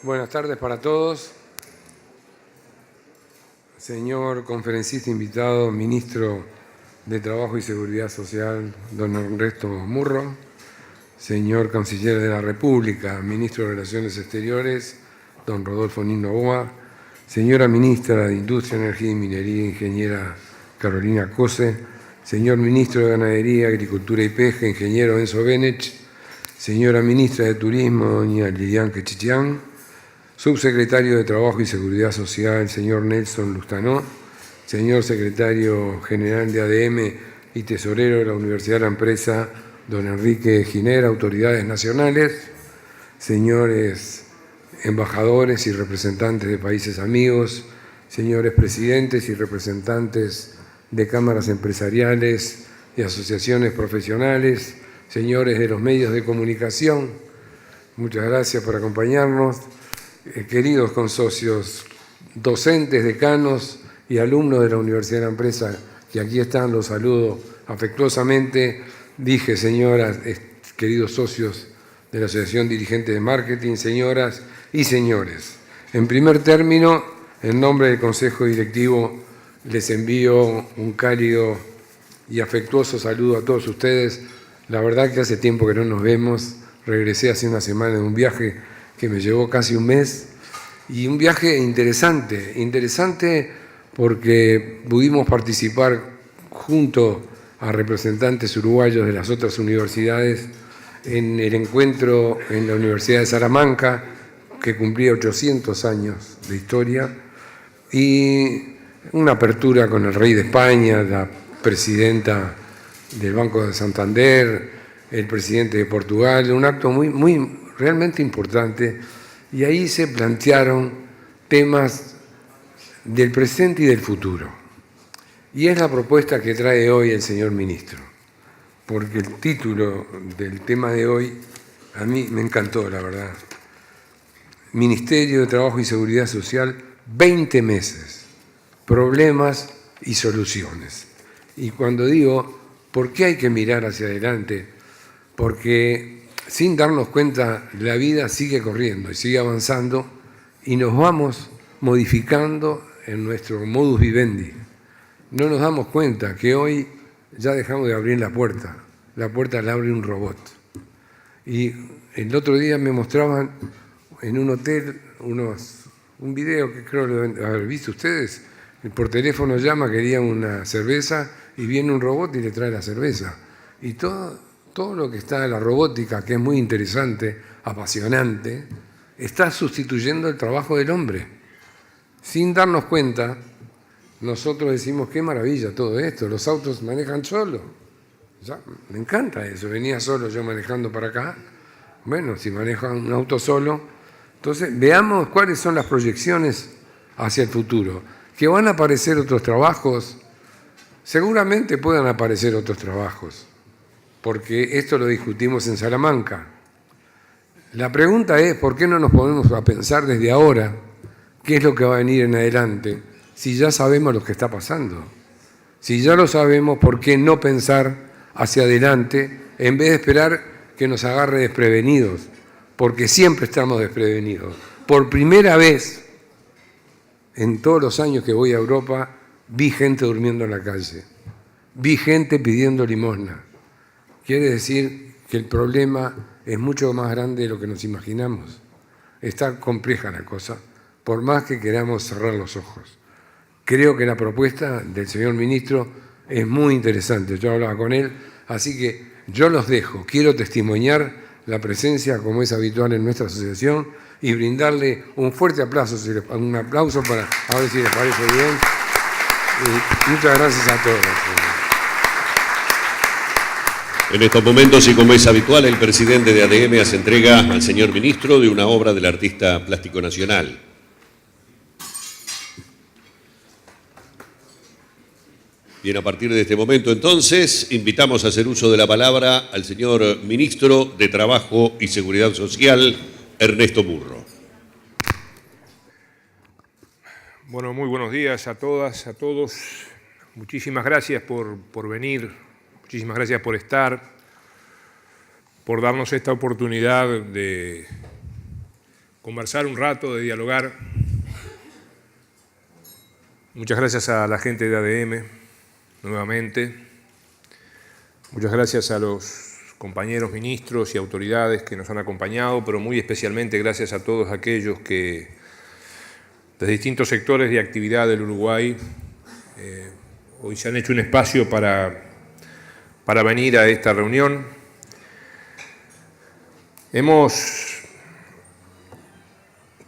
Buenas tardes para todos. Señor conferencista invitado, ministro de Trabajo y Seguridad Social, don Ernesto Murro. Señor canciller de la República, ministro de Relaciones Exteriores, don Rodolfo Nino Novoa. Señora ministra de Industria, Energía y Minería, ingeniera Carolina Cose. Señor ministro de Ganadería, Agricultura y Pesca, ingeniero Enzo Benech. Señora ministra de Turismo, doña Lilian Quechichián. Subsecretario de Trabajo y Seguridad Social, señor Nelson Lustanó. Señor secretario general de ADM y tesorero de la Universidad de la Empresa, don Enrique Giner. Autoridades nacionales, señores embajadores y representantes de países amigos, señores presidentes y representantes de cámaras empresariales y asociaciones profesionales, señores de los medios de comunicación, muchas gracias por acompañarnos. Queridos consocios, docentes, decanos y alumnos de la Universidad de la Empresa, que aquí están, los saludo afectuosamente. Dije, señoras, queridos socios de la Asociación Dirigente de Marketing, señoras y señores. En primer término, en nombre del Consejo Directivo, les envío un cálido y afectuoso saludo a todos ustedes. La verdad que hace tiempo que no nos vemos. Regresé hace una semana de un viaje que me llevó casi un mes, y un viaje interesante porque pudimos participar junto a representantes uruguayos de las otras universidades en el encuentro en la Universidad de Salamanca, que cumplía 800 años de historia, y una apertura con el rey de España, la presidenta del Banco de Santander, el presidente de Portugal, un acto realmente importante, y ahí se plantearon temas del presente y del futuro. Y es la propuesta que trae hoy el señor ministro, porque el título del tema de hoy a mí me encantó, la verdad. Ministerio de Trabajo y Seguridad Social, 20 meses, problemas y soluciones. Y cuando digo, ¿por qué hay que mirar hacia adelante? Porque sin darnos cuenta, la vida sigue corriendo y sigue avanzando y nos vamos modificando en nuestro modus vivendi. No nos damos cuenta que hoy ya dejamos de abrir la puerta la abre un robot. Y el otro día me mostraban en un hotel un video que creo lo deben haber visto ustedes. Por teléfono llama, quería una cerveza y viene un robot y le trae la cerveza. Y todo lo que está en la robótica, que es muy interesante, apasionante, está sustituyendo el trabajo del hombre. Sin darnos cuenta, nosotros decimos, qué maravilla todo esto, los autos manejan solos. Ya, me encanta eso, venía solo yo manejando para acá. Bueno, si maneja un auto solo, entonces veamos cuáles son las proyecciones hacia el futuro. Que van a aparecer otros trabajos, seguramente puedan aparecer otros trabajos, porque esto lo discutimos en Salamanca. La pregunta es, ¿por qué no nos ponemos a pensar desde ahora qué es lo que va a venir en adelante? Si ya sabemos lo que está pasando. Si ya lo sabemos, ¿por qué no pensar hacia adelante en vez de esperar que nos agarre desprevenidos? Porque siempre estamos desprevenidos. Por primera vez en todos los años que voy a Europa, vi gente durmiendo en la calle. Vi gente pidiendo limosna. Quiere decir que el problema es mucho más grande de lo que nos imaginamos. Está compleja la cosa, por más que queramos cerrar los ojos. Creo que la propuesta del señor ministro es muy interesante. Yo hablaba con él, así que yo los dejo. Quiero testimoniar la presencia, como es habitual en nuestra asociación, y brindarle un fuerte aplauso para a ver si les parece bien. Y muchas gracias a todos. En estos momentos, y como es habitual, el presidente de ADM hace entrega al señor ministro de una obra del artista plástico nacional. Bien, a partir de este momento, entonces, invitamos a hacer uso de la palabra al señor ministro de Trabajo y Seguridad Social, Ernesto Murro. Bueno, muy buenos días a todas, a todos. Muchísimas gracias por venir, muchísimas gracias por estar, por darnos esta oportunidad de conversar un rato, de dialogar. Muchas gracias a la gente de ADM, nuevamente. Muchas gracias a los compañeros ministros y autoridades que nos han acompañado, pero muy especialmente gracias a todos aquellos que, desde distintos sectores de actividad del Uruguay, hoy se han hecho un espacio para venir a esta reunión. Hemos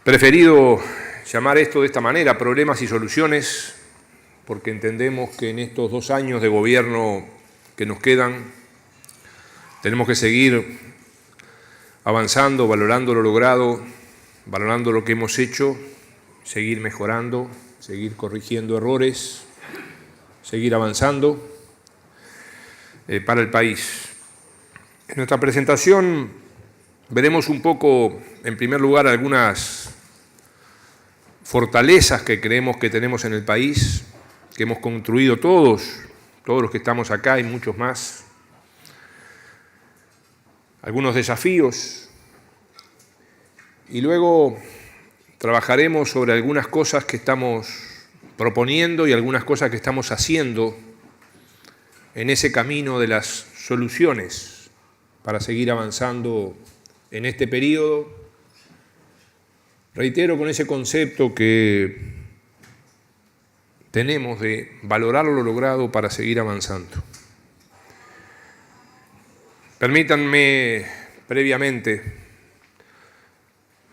preferido llamar esto de esta manera, problemas y soluciones, porque entendemos que en estos 2 años de gobierno que nos quedan, tenemos que seguir avanzando, valorando lo logrado, valorando lo que hemos hecho, seguir mejorando, seguir corrigiendo errores, seguir avanzando para el país. En nuestra presentación veremos un poco, en primer lugar, algunas fortalezas que creemos que tenemos en el país, que hemos construido todos los que estamos acá y muchos más. Algunos desafíos. Y luego trabajaremos sobre algunas cosas que estamos proponiendo y algunas cosas que estamos haciendo en ese camino de las soluciones para seguir avanzando en este periodo. Reitero con ese concepto que tenemos de valorar lo logrado para seguir avanzando. Permítanme previamente,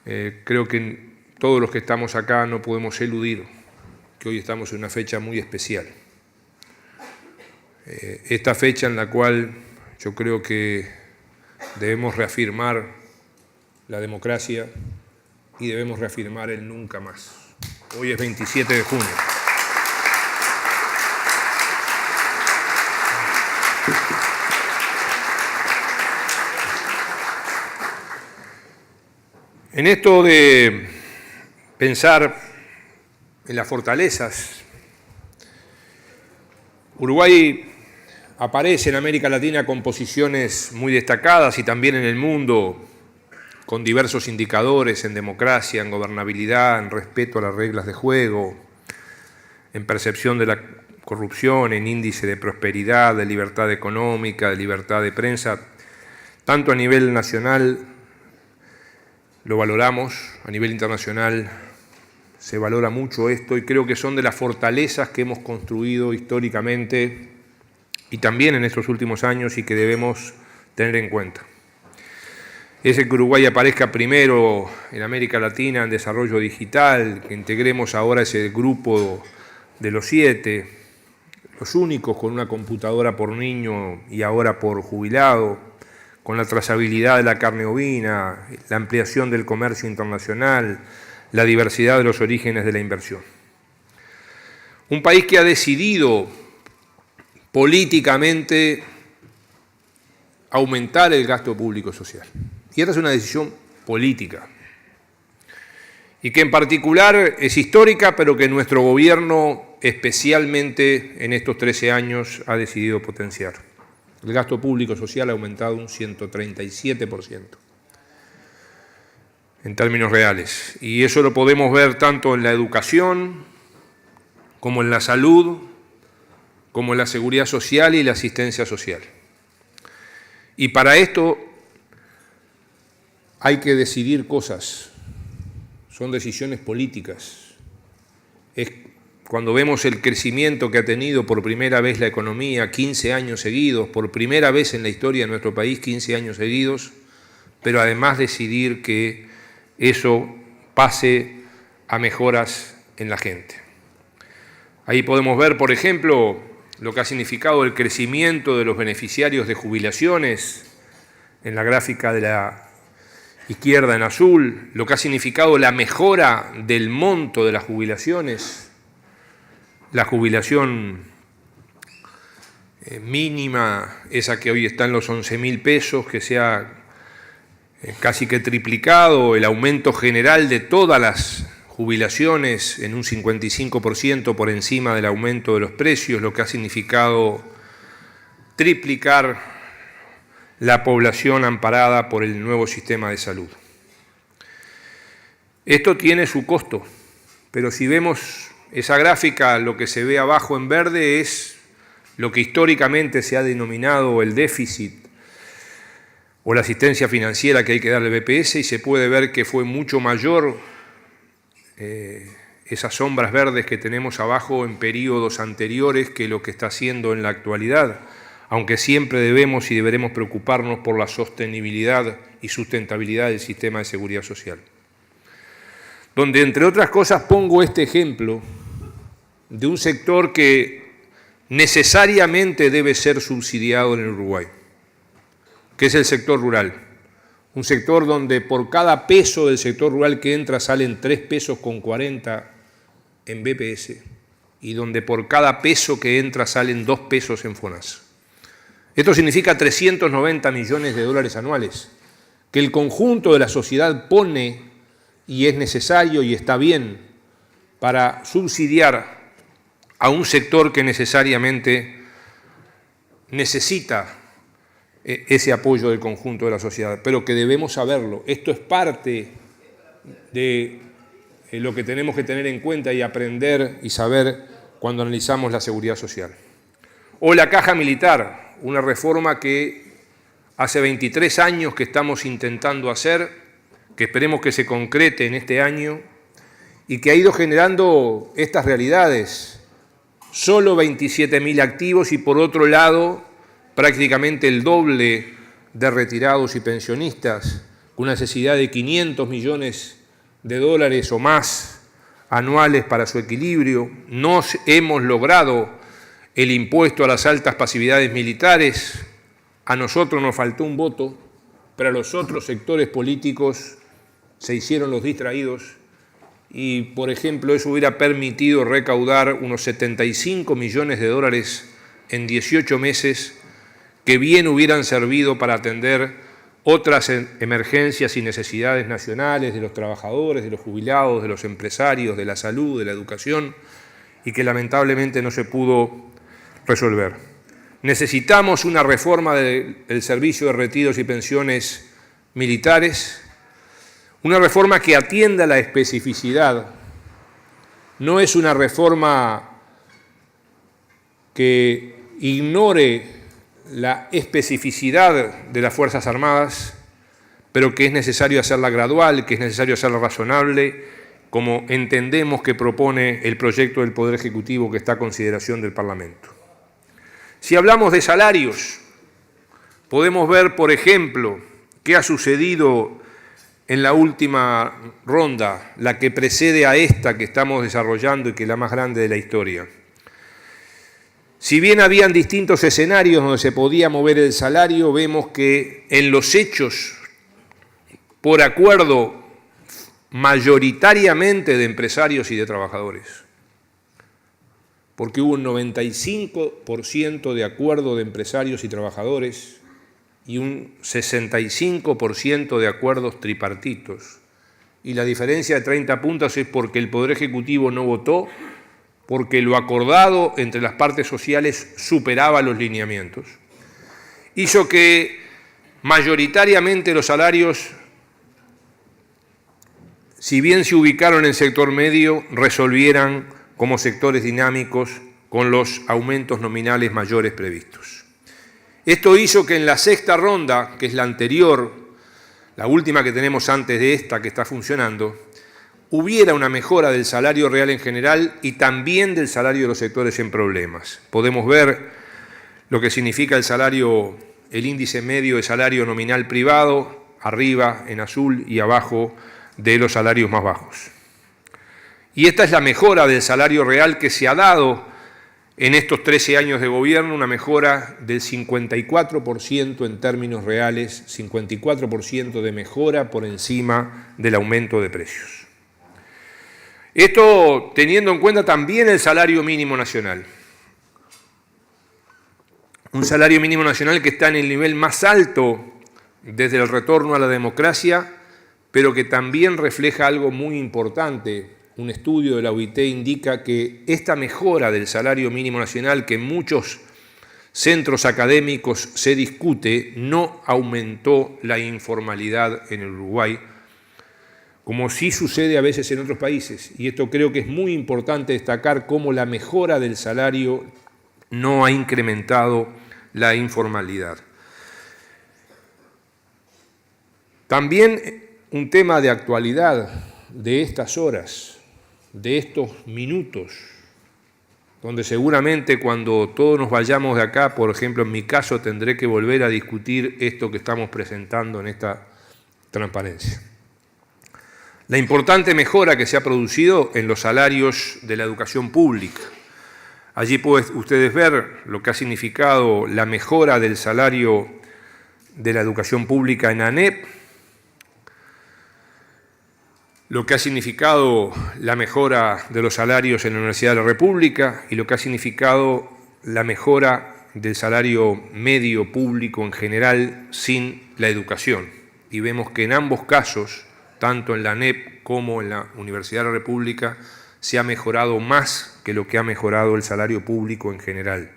creo que todos los que estamos acá no podemos eludir que hoy estamos en una fecha muy especial. Esta fecha en la cual yo creo que debemos reafirmar la democracia y debemos reafirmar el nunca más. Hoy es 27 de junio. En esto de pensar en las fortalezas, Uruguay aparece en América Latina con posiciones muy destacadas y también en el mundo, con diversos indicadores en democracia, en gobernabilidad, en respeto a las reglas de juego, en percepción de la corrupción, en índice de prosperidad, de libertad económica, de libertad de prensa. Tanto a nivel nacional lo valoramos, a nivel internacional se valora mucho esto y creo que son de las fortalezas que hemos construido históricamente y también en estos últimos años y que debemos tener en cuenta. Ese que Uruguay aparezca primero en América Latina en desarrollo digital, que integremos ahora ese grupo de los 7, los únicos con una computadora por niño y ahora por jubilado, con la trazabilidad de la carne ovina, la ampliación del comercio internacional, la diversidad de los orígenes de la inversión. Un país que ha decidido políticamente aumentar el gasto público social. Y esta es una decisión política. Y que en particular es histórica, pero que nuestro gobierno, especialmente en estos 13 años, ha decidido potenciar. El gasto público social ha aumentado un 137% en términos reales. Y eso lo podemos ver tanto en la educación, como en la salud, como en la seguridad social y la asistencia social. Y para esto hay que decidir cosas, son decisiones políticas. Es cuando vemos el crecimiento que ha tenido por primera vez la economía, 15 años seguidos, por primera vez en la historia de nuestro país, 15 años seguidos, pero además decidir que eso pase a mejoras en la gente. Ahí podemos ver, por ejemplo, lo que ha significado el crecimiento de los beneficiarios de jubilaciones, en la gráfica de la izquierda en azul, lo que ha significado la mejora del monto de las jubilaciones, la jubilación mínima, esa que hoy está en los 11.000 pesos, que se ha casi que triplicado, el aumento general de todas las jubilaciones en un 55% por encima del aumento de los precios, lo que ha significado triplicar la población amparada por el nuevo sistema de salud. Esto tiene su costo, pero si vemos esa gráfica, lo que se ve abajo en verde es lo que históricamente se ha denominado el déficit o la asistencia financiera que hay que darle al BPS, y se puede ver que fue mucho mayor esas sombras verdes que tenemos abajo en periodos anteriores que lo que está haciendo en la actualidad, aunque siempre debemos y deberemos preocuparnos por la sostenibilidad y sustentabilidad del sistema de seguridad social. Donde, entre otras cosas, pongo este ejemplo de un sector que necesariamente debe ser subsidiado en el Uruguay, que es el sector rural. Un sector donde por cada peso del sector rural que entra salen 3 pesos con 40 en BPS, y donde por cada peso que entra salen 2 pesos en FONASA. Esto significa 390 millones de dólares anuales, que el conjunto de la sociedad pone, y es necesario y está bien, para subsidiar a un sector que necesariamente necesita ese apoyo del conjunto de la sociedad, pero que debemos saberlo. Esto es parte de lo que tenemos que tener en cuenta y aprender y saber cuando analizamos la seguridad social. O la caja militar, una reforma que hace 23 años que estamos intentando hacer, que esperemos que se concrete en este año, y que ha ido generando estas realidades. Solo 27.000 activos y, por otro lado, prácticamente el doble de retirados y pensionistas, con una necesidad de 500 millones de dólares o más anuales para su equilibrio. No hemos logrado el impuesto a las altas pasividades militares. A nosotros nos faltó un voto, pero a los otros sectores políticos se hicieron los distraídos y, por ejemplo, eso hubiera permitido recaudar unos 75 millones de dólares en 18 meses que bien hubieran servido para atender otras emergencias y necesidades nacionales de los trabajadores, de los jubilados, de los empresarios, de la salud, de la educación, y que lamentablemente no se pudo resolver. Necesitamos una reforma del servicio de retiros y pensiones militares, una reforma que atienda la especificidad. No es una reforma que ignore la especificidad de las Fuerzas Armadas, pero que es necesario hacerla gradual, que es necesario hacerla razonable, como entendemos que propone el proyecto del Poder Ejecutivo que está a consideración del Parlamento. Si hablamos de salarios, podemos ver, por ejemplo, qué ha sucedido en la última ronda, la que precede a esta que estamos desarrollando y que es la más grande de la historia. Si bien habían distintos escenarios donde se podía mover el salario, vemos que en los hechos, por acuerdo mayoritariamente de empresarios y de trabajadores, porque hubo un 95% de acuerdo de empresarios y trabajadores y un 65% de acuerdos tripartitos. Y la diferencia de 30 puntos es porque el Poder Ejecutivo no votó, porque lo acordado entre las partes sociales superaba los lineamientos. Hizo que mayoritariamente los salarios, si bien se ubicaron en el sector medio, resolvieran como sectores dinámicos con los aumentos nominales mayores previstos. Esto hizo que en la sexta ronda, que es la anterior, la última que tenemos antes de esta que está funcionando, hubiera una mejora del salario real en general y también del salario de los sectores en problemas. Podemos ver lo que significa el salario, el índice medio de salario nominal privado, arriba en azul y abajo de los salarios más bajos. Y esta es la mejora del salario real que se ha dado en estos 13 años de gobierno, una mejora del 54% en términos reales, 54% de mejora por encima del aumento de precios. Esto teniendo en cuenta también el salario mínimo nacional. Un salario mínimo nacional que está en el nivel más alto desde el retorno a la democracia, pero que también refleja algo muy importante. Un estudio de la OIT indica que esta mejora del salario mínimo nacional, que en muchos centros académicos se discute, no aumentó la informalidad en el Uruguay, como sí sucede a veces en otros países. Y esto creo que es muy importante destacar cómo la mejora del salario no ha incrementado la informalidad. También un tema de actualidad de estas horas, de estos minutos, donde seguramente cuando todos nos vayamos de acá, por ejemplo, en mi caso, tendré que volver a discutir esto que estamos presentando en esta transparencia. La importante mejora que se ha producido en los salarios de la educación pública. Allí pueden ustedes ver lo que ha significado la mejora del salario de la educación pública en ANEP, lo que ha significado la mejora de los salarios en la Universidad de la República y lo que ha significado la mejora del salario medio público en general sin la educación. Y vemos que en ambos casos, tanto en la ANEP como en la Universidad de la República, se ha mejorado más que lo que ha mejorado el salario público en general.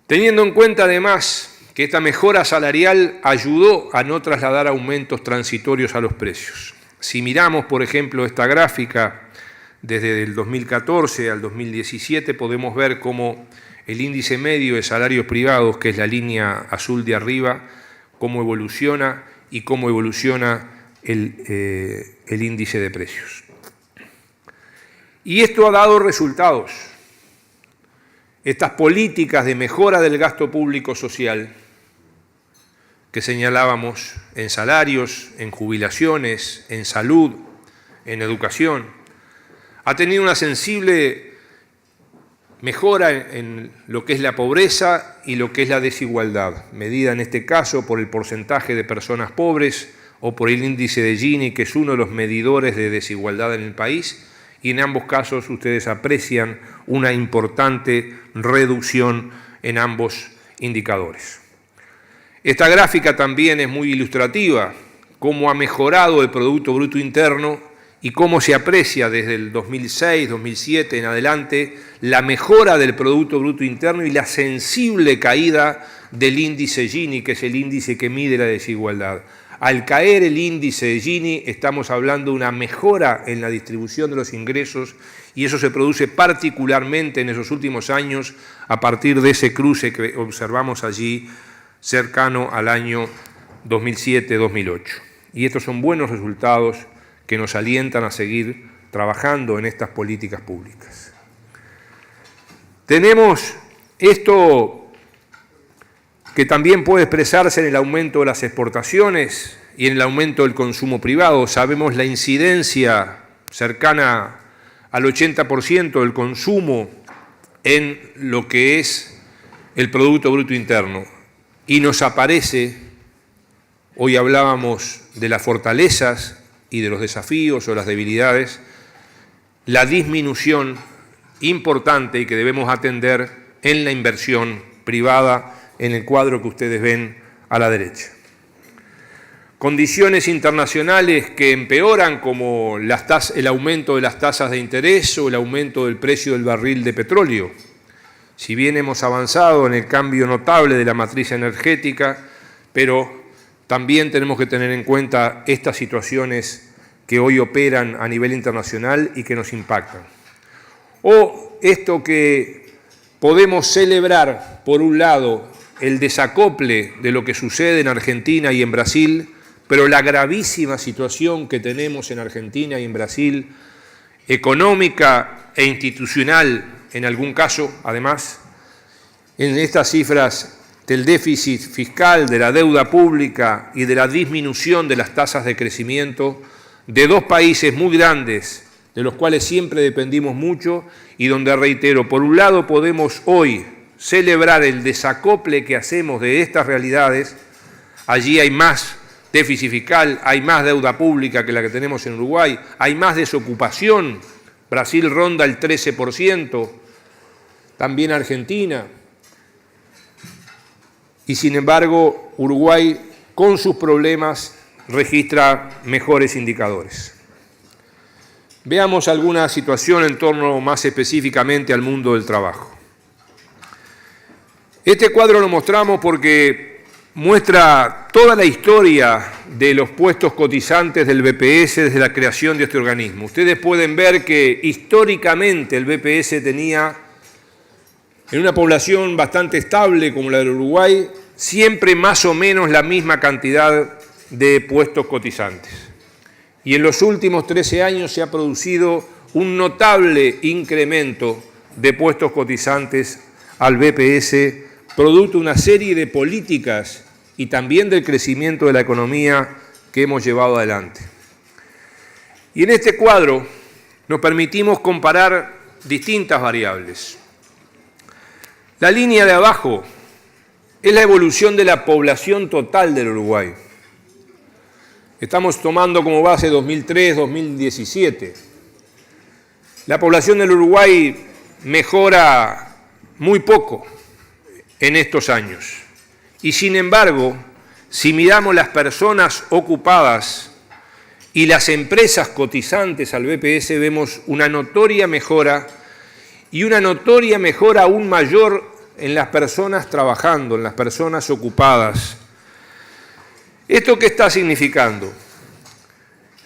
Teniendo en cuenta además que esta mejora salarial ayudó a no trasladar aumentos transitorios a los precios. Si miramos, por ejemplo, esta gráfica desde el 2014 al 2017, podemos ver cómo el índice medio de salarios privados, que es la línea azul de arriba, cómo evoluciona y cómo evoluciona el índice de precios. Y esto ha dado resultados. Estas políticas de mejora del gasto público social que señalábamos en salarios, en jubilaciones, en salud, en educación, ha tenido una sensible mejora en lo que es la pobreza y lo que es la desigualdad, medida en este caso por el porcentaje de personas pobres o por el índice de Gini, que es uno de los medidores de desigualdad en el país, y en ambos casos ustedes aprecian una importante reducción en ambos indicadores. Esta gráfica también es muy ilustrativa, cómo ha mejorado el Producto Bruto Interno y cómo se aprecia desde el 2006, 2007 en adelante la mejora del Producto Bruto Interno y la sensible caída del índice Gini, que es el índice que mide la desigualdad. Al caer el índice de Gini estamos hablando de una mejora en la distribución de los ingresos y eso se produce particularmente en esos últimos años a partir de ese cruce que observamos allí cercano al año 2007-2008. Y estos son buenos resultados que nos alientan a seguir trabajando en estas políticas públicas. Tenemos esto que también puede expresarse en el aumento de las exportaciones y en el aumento del consumo privado. Sabemos la incidencia cercana al 80% del consumo en lo que es el Producto Bruto Interno. Y nos aparece, hoy hablábamos de las fortalezas y de los desafíos o las debilidades, la disminución importante y que debemos atender en la inversión privada en el cuadro que ustedes ven a la derecha. Condiciones internacionales que empeoran como el aumento de las tasas de interés o el aumento del precio del barril de petróleo. Si bien hemos avanzado en el cambio notable de la matriz energética, pero también tenemos que tener en cuenta estas situaciones que hoy operan a nivel internacional y que nos impactan. O esto que podemos celebrar, por un lado, el desacople de lo que sucede en Argentina y en Brasil, pero la gravísima situación que tenemos en Argentina y en Brasil, económica e institucional, en algún caso, además, en estas cifras del déficit fiscal, de la deuda pública y de la disminución de las tasas de crecimiento de dos países muy grandes, de los cuales siempre dependimos mucho y donde, reitero, por un lado podemos hoy celebrar el desacople que hacemos de estas realidades. Allí hay más déficit fiscal, hay más deuda pública que la que tenemos en Uruguay, hay más desocupación. Brasil ronda el 13%, también Argentina. Y sin embargo, Uruguay, con sus problemas, registra mejores indicadores. Veamos alguna situación en torno más específicamente al mundo del trabajo. Este cuadro lo mostramos porque muestra toda la historia de los puestos cotizantes del BPS desde la creación de este organismo. Ustedes pueden ver que históricamente el BPS tenía, en una población bastante estable como la del Uruguay, siempre más o menos la misma cantidad de puestos cotizantes. Y en los últimos 13 años se ha producido un notable incremento de puestos cotizantes al BPS, producto de una serie de políticas y también del crecimiento de la economía que hemos llevado adelante. Y en este cuadro nos permitimos comparar distintas variables. La línea de abajo es la evolución de la población total del Uruguay. Estamos tomando como base 2003-2017. La población del Uruguay mejora muy poco en estos años. Y sin embargo, si miramos las personas ocupadas y las empresas cotizantes al BPS, vemos una notoria mejora y una notoria mejora aún mayor en las personas trabajando, en las personas ocupadas. ¿Esto qué está significando?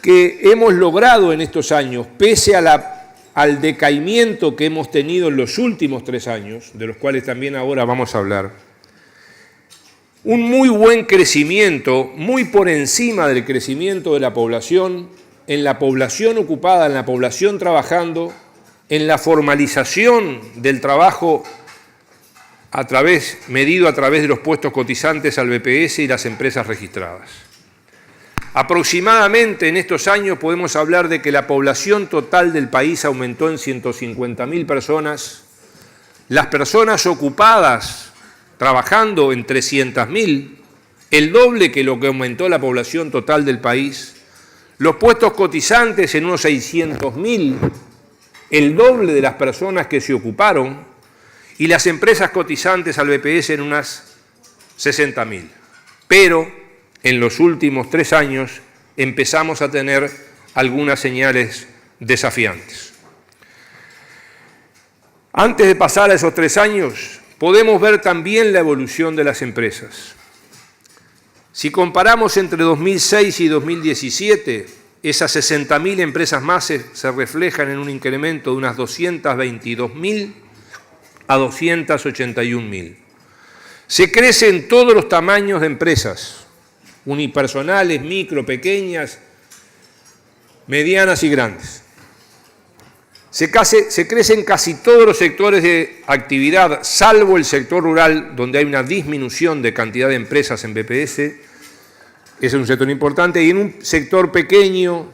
Que hemos logrado en estos años, pese al decaimiento que hemos tenido en los últimos 3 años, de los cuales también ahora vamos a hablar, un muy buen crecimiento, muy por encima del crecimiento de la población, en la población ocupada, en la población trabajando, en la formalización del trabajo medido a través de los puestos cotizantes al BPS y las empresas registradas. Aproximadamente en estos años podemos hablar de que la población total del país aumentó en 150.000 personas, las personas ocupadas trabajando en 300.000, el doble que lo que aumentó la población total del país, los puestos cotizantes en unos 600.000, el doble de las personas que se ocuparon, y las empresas cotizantes al BPS en unas 60.000. Pero en los últimos 3 años empezamos a tener algunas señales desafiantes. Antes de pasar a esos 3 años, podemos ver también la evolución de las empresas. Si comparamos entre 2006 y 2017, esas 60.000 empresas más se reflejan en un incremento de unas 222.000 a 281.000. Se crece en todos los tamaños de empresas, unipersonales, micro, pequeñas, medianas y grandes. Se crece en casi todos los sectores de actividad, salvo el sector rural, donde hay una disminución de cantidad de empresas en BPS, ese es un sector importante, y en un sector pequeño,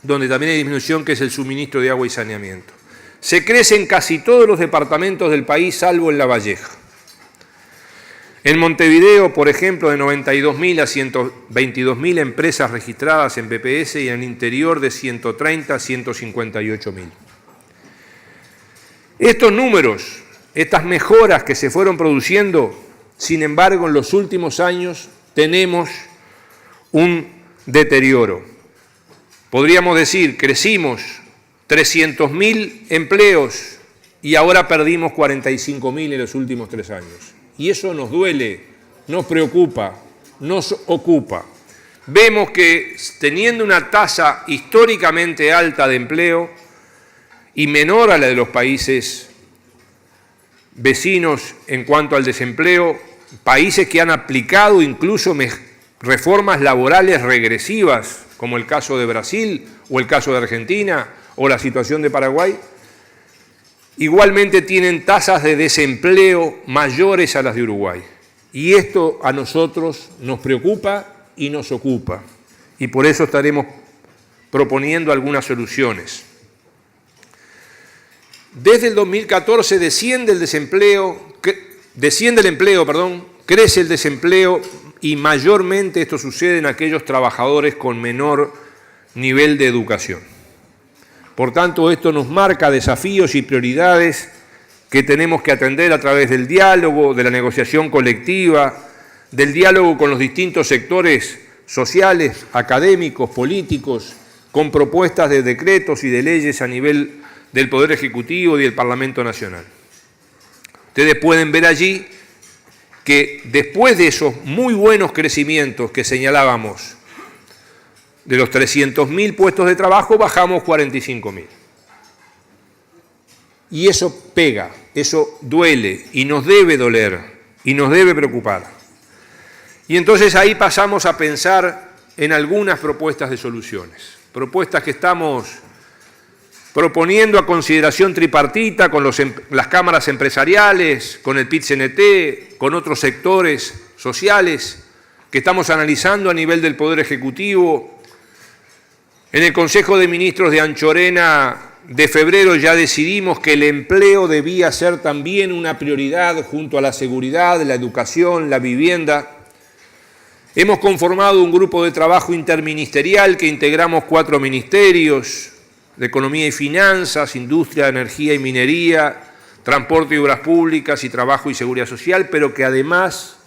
donde también hay disminución, que es el suministro de agua y saneamiento. Se crece en casi todos los departamentos del país, salvo en La Valleja. En Montevideo, por ejemplo, de 92.000 a 122.000 empresas registradas en BPS y en el interior de 130 a 158.000. Estos números, estas mejoras que se fueron produciendo, sin embargo, en los últimos años tenemos un deterioro. Podríamos decir, crecimos 300.000 empleos y ahora perdimos 45.000 en los últimos 3 años. Y eso nos duele, nos preocupa, nos ocupa. Vemos que teniendo una tasa históricamente alta de empleo y menor a la de los países vecinos en cuanto al desempleo, países que han aplicado incluso reformas laborales regresivas, como el caso de Brasil o el caso de Argentina o la situación de Paraguay, igualmente tienen tasas de desempleo mayores a las de Uruguay. Y esto a nosotros nos preocupa y nos ocupa. Y por eso estaremos proponiendo algunas soluciones. Desde el 2014 desciende el empleo, crece el desempleo y mayormente esto sucede en aquellos trabajadores con menor nivel de educación. Por tanto, esto nos marca desafíos y prioridades que tenemos que atender a través del diálogo, de la negociación colectiva, del diálogo con los distintos sectores sociales, académicos, políticos, con propuestas de decretos y de leyes a nivel del Poder Ejecutivo y del Parlamento Nacional. Ustedes pueden ver allí que después de esos muy buenos crecimientos que señalábamos, de los 300.000 puestos de trabajo, bajamos 45.000. Y eso pega, eso duele y nos debe doler y nos debe preocupar. Y entonces ahí pasamos a pensar en algunas propuestas de soluciones, propuestas que estamos proponiendo a consideración tripartita con las cámaras empresariales, con el PIT-CNT, con otros sectores sociales, que estamos analizando a nivel del Poder Ejecutivo. En el Consejo de Ministros de Anchorena de febrero ya decidimos que el empleo debía ser también una prioridad junto a la seguridad, la educación, la vivienda. Hemos conformado un grupo de trabajo interministerial que integramos 4 ministerios: de Economía y Finanzas, Industria, Energía y Minería, Transporte y Obras Públicas y Trabajo y Seguridad Social, pero que además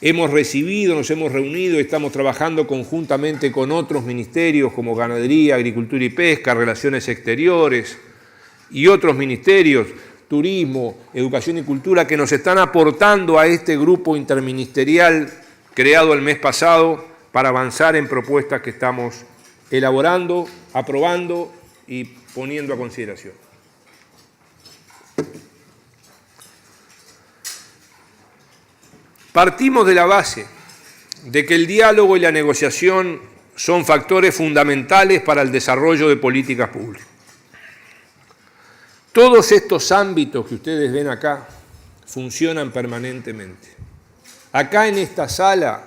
hemos recibido, nos hemos reunido y estamos trabajando conjuntamente con otros ministerios como Ganadería, Agricultura y Pesca, Relaciones Exteriores y otros ministerios, Turismo, Educación y Cultura, que nos están aportando a este grupo interministerial creado el mes pasado para avanzar en propuestas que estamos elaborando, aprobando y poniendo a consideración. Partimos de la base de que el diálogo y la negociación son factores fundamentales para el desarrollo de políticas públicas. Todos estos ámbitos que ustedes ven acá funcionan permanentemente. Acá en esta sala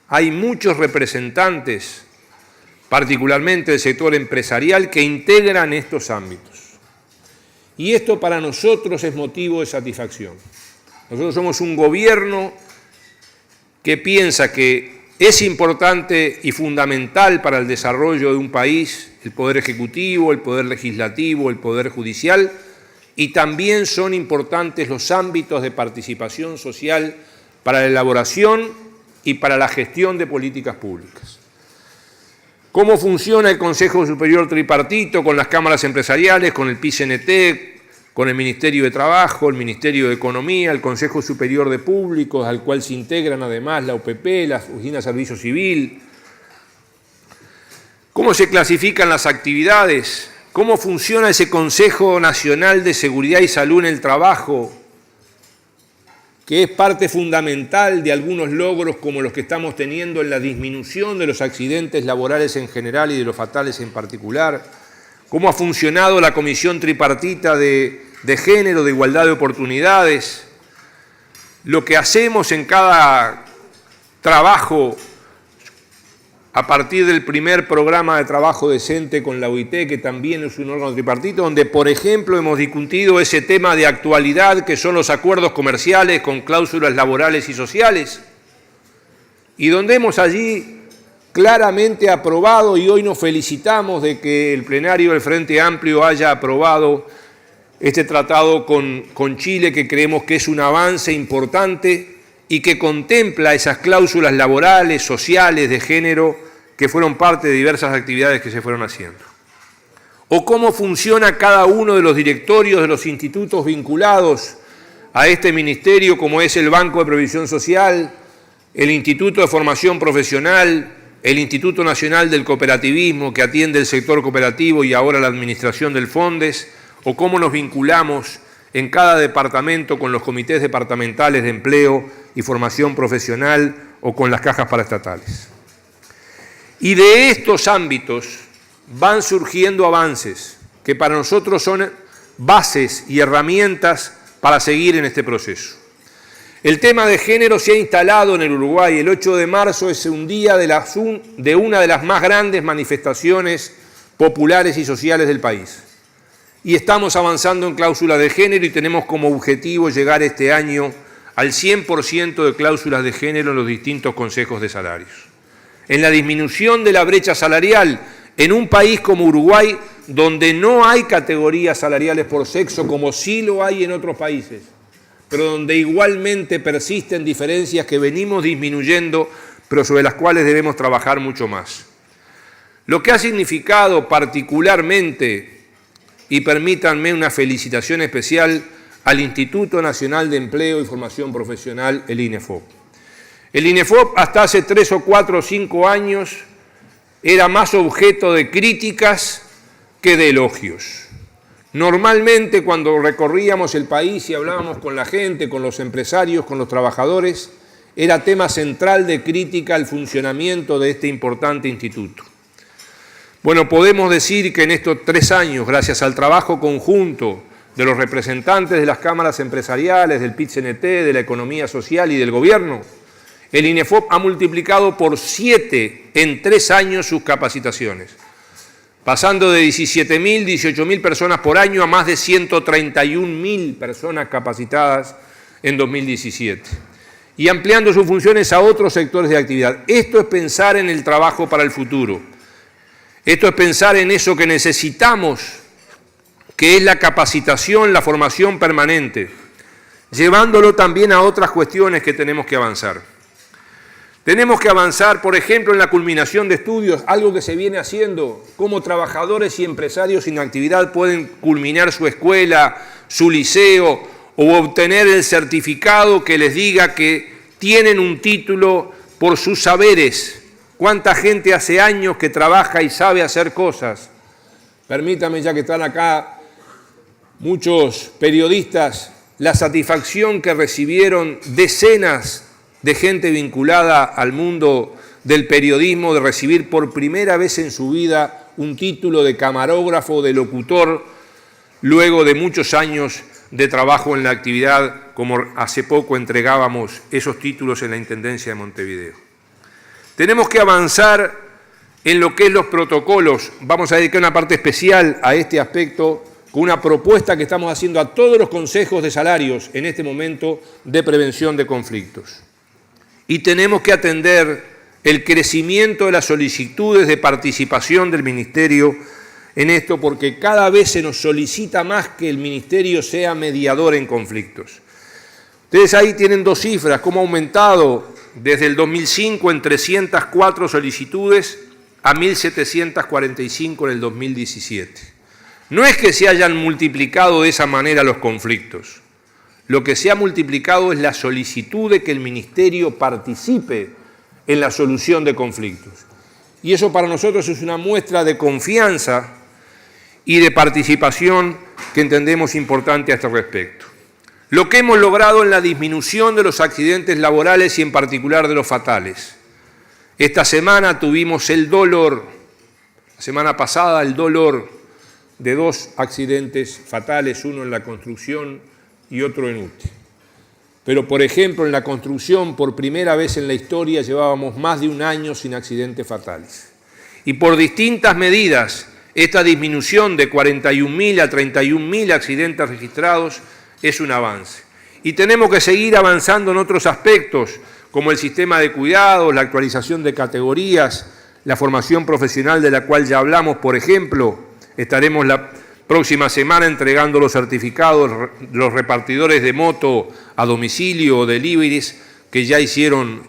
hay muchos representantes, particularmente del sector empresarial, que integran estos ámbitos. Y esto para nosotros es motivo de satisfacción. Nosotros somos un gobierno que piensa que es importante y fundamental para el desarrollo de un país el Poder Ejecutivo, el Poder Legislativo, el Poder Judicial, y también son importantes los ámbitos de participación social para la elaboración y para la gestión de políticas públicas. ¿Cómo funciona el Consejo Superior Tripartito con las cámaras empresariales, con el PIT-CNT, con el Ministerio de Trabajo, el Ministerio de Economía, el Consejo Superior de Públicos, al cual se integran además la UPP, la Oficina de Servicio Civil? ¿Cómo se clasifican las actividades? ¿Cómo funciona ese Consejo Nacional de Seguridad y Salud en el Trabajo, que es parte fundamental de algunos logros como los que estamos teniendo en la disminución de los accidentes laborales en general y de los fatales en particular? ¿Cómo ha funcionado la Comisión Tripartita de Género, de Igualdad de Oportunidades? Lo que hacemos en cada trabajo a partir del primer programa de trabajo decente con la OIT, que también es un órgano tripartito, donde, por ejemplo, hemos discutido ese tema de actualidad que son los acuerdos comerciales con cláusulas laborales y sociales, y donde hemos allí claramente aprobado, y hoy nos felicitamos de que el plenario del Frente Amplio haya aprobado este tratado con Chile, que creemos que es un avance importante y que contempla esas cláusulas laborales, sociales, de género, que fueron parte de diversas actividades que se fueron haciendo. O cómo funciona cada uno de los directorios de los institutos vinculados a este ministerio, como es el Banco de Previsión Social, el Instituto de Formación Profesional, el Instituto Nacional del Cooperativismo, que atiende el sector cooperativo y ahora la administración del Fondes, o cómo nos vinculamos en cada departamento con los comités departamentales de empleo y formación profesional o con las cajas paraestatales. Y de estos ámbitos van surgiendo avances que para nosotros son bases y herramientas para seguir en este proceso. El tema de género se ha instalado en el Uruguay. El 8 de marzo es un día de una de las más grandes manifestaciones populares y sociales del país. Y estamos avanzando en cláusulas de género y tenemos como objetivo llegar este año al 100% de cláusulas de género en los distintos consejos de salarios. En la disminución de la brecha salarial, en un país como Uruguay, donde no hay categorías salariales por sexo, como sí lo hay en otros países, pero donde igualmente persisten diferencias que venimos disminuyendo, pero sobre las cuales debemos trabajar mucho más. Lo que ha significado particularmente, y permítanme una felicitación especial al Instituto Nacional de Empleo y Formación Profesional, el INEFOP. El INEFOP hasta hace 3 o 4 o 5 años era más objeto de críticas que de elogios. Normalmente cuando recorríamos el país y hablábamos con la gente, con los empresarios, con los trabajadores, era tema central de crítica al funcionamiento de este importante instituto. Bueno, podemos decir que en estos 3 años, gracias al trabajo conjunto de los representantes de las cámaras empresariales, del PIT-CNT, de la economía social y del gobierno, el INEFOP ha multiplicado por 7 en 3 años sus capacitaciones, pasando de 17.000, 18.000 personas por año a más de 131.000 personas capacitadas en 2017, y ampliando sus funciones a otros sectores de actividad. Esto es pensar en el trabajo para el futuro. Esto es pensar en eso que necesitamos, que es la capacitación, la formación permanente, llevándolo también a otras cuestiones que tenemos que avanzar. Tenemos que avanzar, por ejemplo, en la culminación de estudios, algo que se viene haciendo, cómo trabajadores y empresarios sin actividad pueden culminar su escuela, su liceo, o obtener el certificado que les diga que tienen un título por sus saberes. ¿Cuánta gente hace años que trabaja y sabe hacer cosas? Permítame, ya que están acá muchos periodistas, la satisfacción que recibieron decenas de gente vinculada al mundo del periodismo, de recibir por primera vez en su vida un título de camarógrafo, de locutor, luego de muchos años de trabajo en la actividad, como hace poco entregábamos esos títulos en la Intendencia de Montevideo. Tenemos que avanzar en lo que es los protocolos. Vamos a dedicar una parte especial a este aspecto con una propuesta que estamos haciendo a todos los consejos de salarios en este momento de prevención de conflictos. Y tenemos que atender el crecimiento de las solicitudes de participación del Ministerio en esto, porque cada vez se nos solicita más que el Ministerio sea mediador en conflictos. Ustedes ahí tienen 2 cifras, cómo ha aumentado desde el 2005 en 304 solicitudes a 1.745 en el 2017. No es que se hayan multiplicado de esa manera los conflictos. Lo que se ha multiplicado es la solicitud de que el Ministerio participe en la solución de conflictos. Y eso para nosotros es una muestra de confianza y de participación que entendemos importante a este respecto. Lo que hemos logrado en la disminución de los accidentes laborales y en particular de los fatales. Esta semana tuvimos el dolor, la semana pasada el dolor de 2 accidentes fatales, uno en la construcción y otro en UTE. Pero, por ejemplo, en la construcción, por primera vez en la historia, llevábamos más de 1 año sin accidentes fatales. Y por distintas medidas, esta disminución de 41.000 a 31.000 accidentes registrados es un avance. Y tenemos que seguir avanzando en otros aspectos, como el sistema de cuidados, la actualización de categorías, la formación profesional de la cual ya hablamos, por ejemplo. Estaremos la próxima semana entregando los certificados, los repartidores de moto a domicilio o deliveries que ya hicieron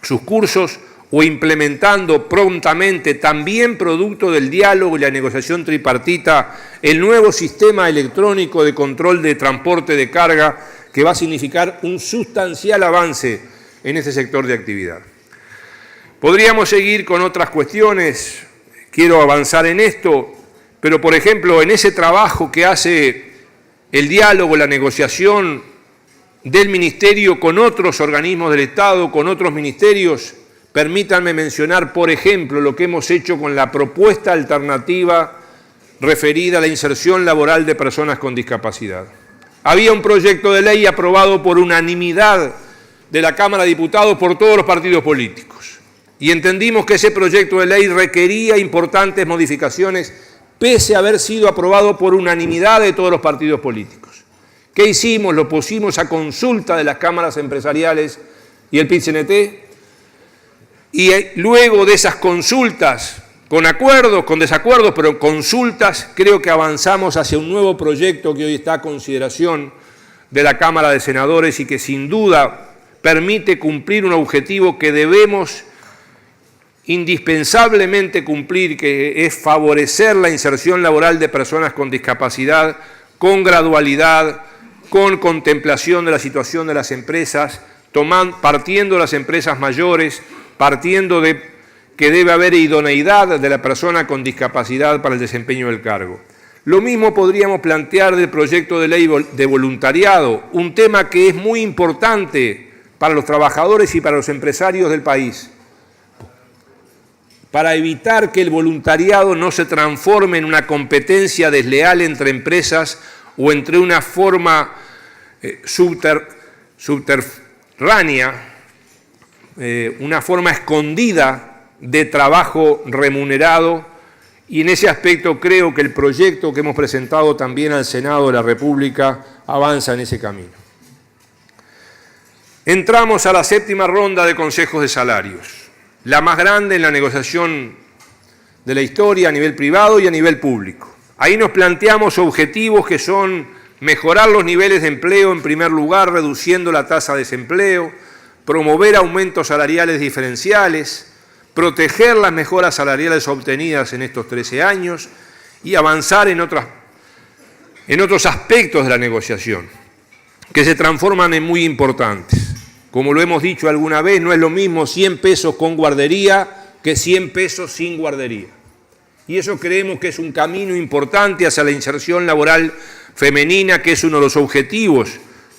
sus cursos, o implementando prontamente, también producto del diálogo y la negociación tripartita, el nuevo sistema electrónico de control de transporte de carga, que va a significar un sustancial avance en este sector de actividad. Podríamos seguir con otras cuestiones, quiero avanzar en esto, pero por ejemplo, en ese trabajo que hace el diálogo, la negociación del Ministerio con otros organismos del Estado, con otros ministerios, permítanme mencionar, por ejemplo, lo que hemos hecho con la propuesta alternativa referida a la inserción laboral de personas con discapacidad. Había un proyecto de ley aprobado por unanimidad de la Cámara de Diputados por todos los partidos políticos. Y entendimos que ese proyecto de ley requería importantes modificaciones, pese a haber sido aprobado por unanimidad de todos los partidos políticos. ¿Qué hicimos? Lo pusimos a consulta de las cámaras empresariales y el PIT-CNT, y luego de esas consultas, con acuerdos, con desacuerdos, pero consultas, creo que avanzamos hacia un nuevo proyecto que hoy está a consideración de la Cámara de Senadores y que sin duda permite cumplir un objetivo que debemos indispensablemente cumplir, que es favorecer la inserción laboral de personas con discapacidad, con gradualidad, con contemplación de la situación de las empresas, partiendo de las empresas mayores, partiendo de que debe haber idoneidad de la persona con discapacidad para el desempeño del cargo. Lo mismo podríamos plantear del proyecto de ley de voluntariado, un tema que es muy importante para los trabajadores y para los empresarios del país, para evitar que el voluntariado no se transforme en una competencia desleal entre empresas o entre una forma subterránea, una forma escondida de trabajo remunerado. Y en ese aspecto creo que el proyecto que hemos presentado también al Senado de la República avanza en ese camino. Entramos a la 7ª ronda de consejos de salarios, la más grande en la negociación de la historia a nivel privado y a nivel público. Ahí nos planteamos objetivos que son mejorar los niveles de empleo en primer lugar, reduciendo la tasa de desempleo, promover aumentos salariales diferenciales, proteger las mejoras salariales obtenidas en estos 13 años y avanzar en otros aspectos de la negociación, que se transforman en muy importantes. Como lo hemos dicho alguna vez, no es lo mismo 100 pesos con guardería que 100 pesos sin guardería. Y eso creemos que es un camino importante hacia la inserción laboral femenina, que es uno de los objetivos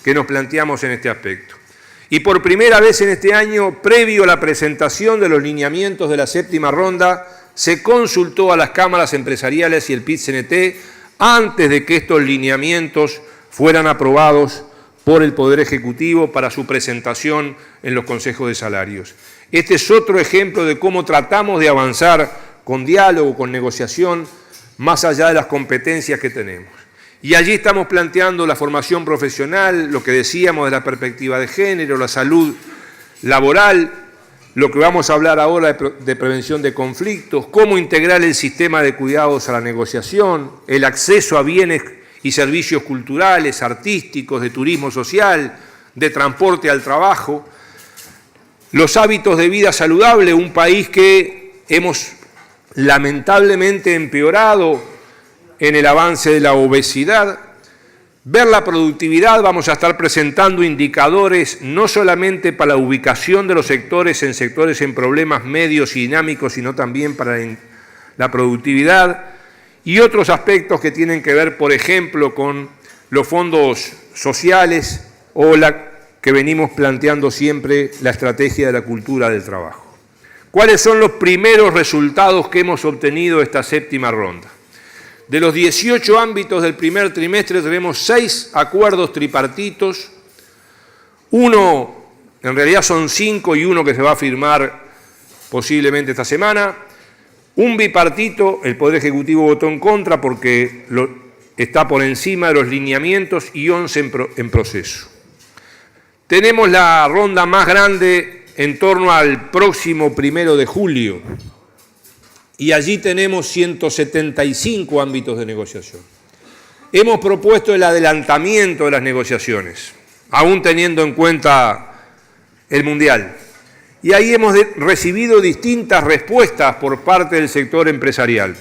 que nos planteamos en este aspecto. Y por primera vez en este año, previo a la presentación de los lineamientos de la 7ª ronda, se consultó a las cámaras empresariales y el PIT-CNT antes de que estos lineamientos fueran aprobados por el Poder Ejecutivo para su presentación en los consejos de salarios. Este es otro ejemplo de cómo tratamos de avanzar con diálogo, con negociación, más allá de las competencias que tenemos. Y allí estamos planteando la formación profesional, lo que decíamos de la perspectiva de género, la salud laboral, lo que vamos a hablar ahora de prevención de conflictos, cómo integrar el sistema de cuidados a la negociación, el acceso a bienes y servicios culturales, artísticos, de turismo social, de transporte al trabajo, los hábitos de vida saludable, un país que hemos lamentablemente empeorado en el avance de la obesidad, ver la productividad. Vamos a estar presentando indicadores no solamente para la ubicación de los sectores en problemas medios y dinámicos, sino también para la productividad y otros aspectos que tienen que ver, por ejemplo, con los fondos sociales o la que venimos planteando siempre, la estrategia de la cultura del trabajo. ¿Cuáles son los primeros resultados que hemos obtenido esta 7ª ronda? De los 18 ámbitos del primer trimestre tenemos 6 acuerdos tripartitos, uno, en realidad son 5 y uno que se va a firmar posiblemente esta semana, un bipartito, el Poder Ejecutivo votó en contra porque está por encima de los lineamientos, y 11 en proceso. Tenemos la ronda más grande en torno al próximo 1 de julio, y allí tenemos 175 ámbitos de negociación. Hemos propuesto el adelantamiento de las negociaciones, aún teniendo en cuenta el Mundial. Y ahí hemos recibido distintas respuestas por parte del sector empresarial.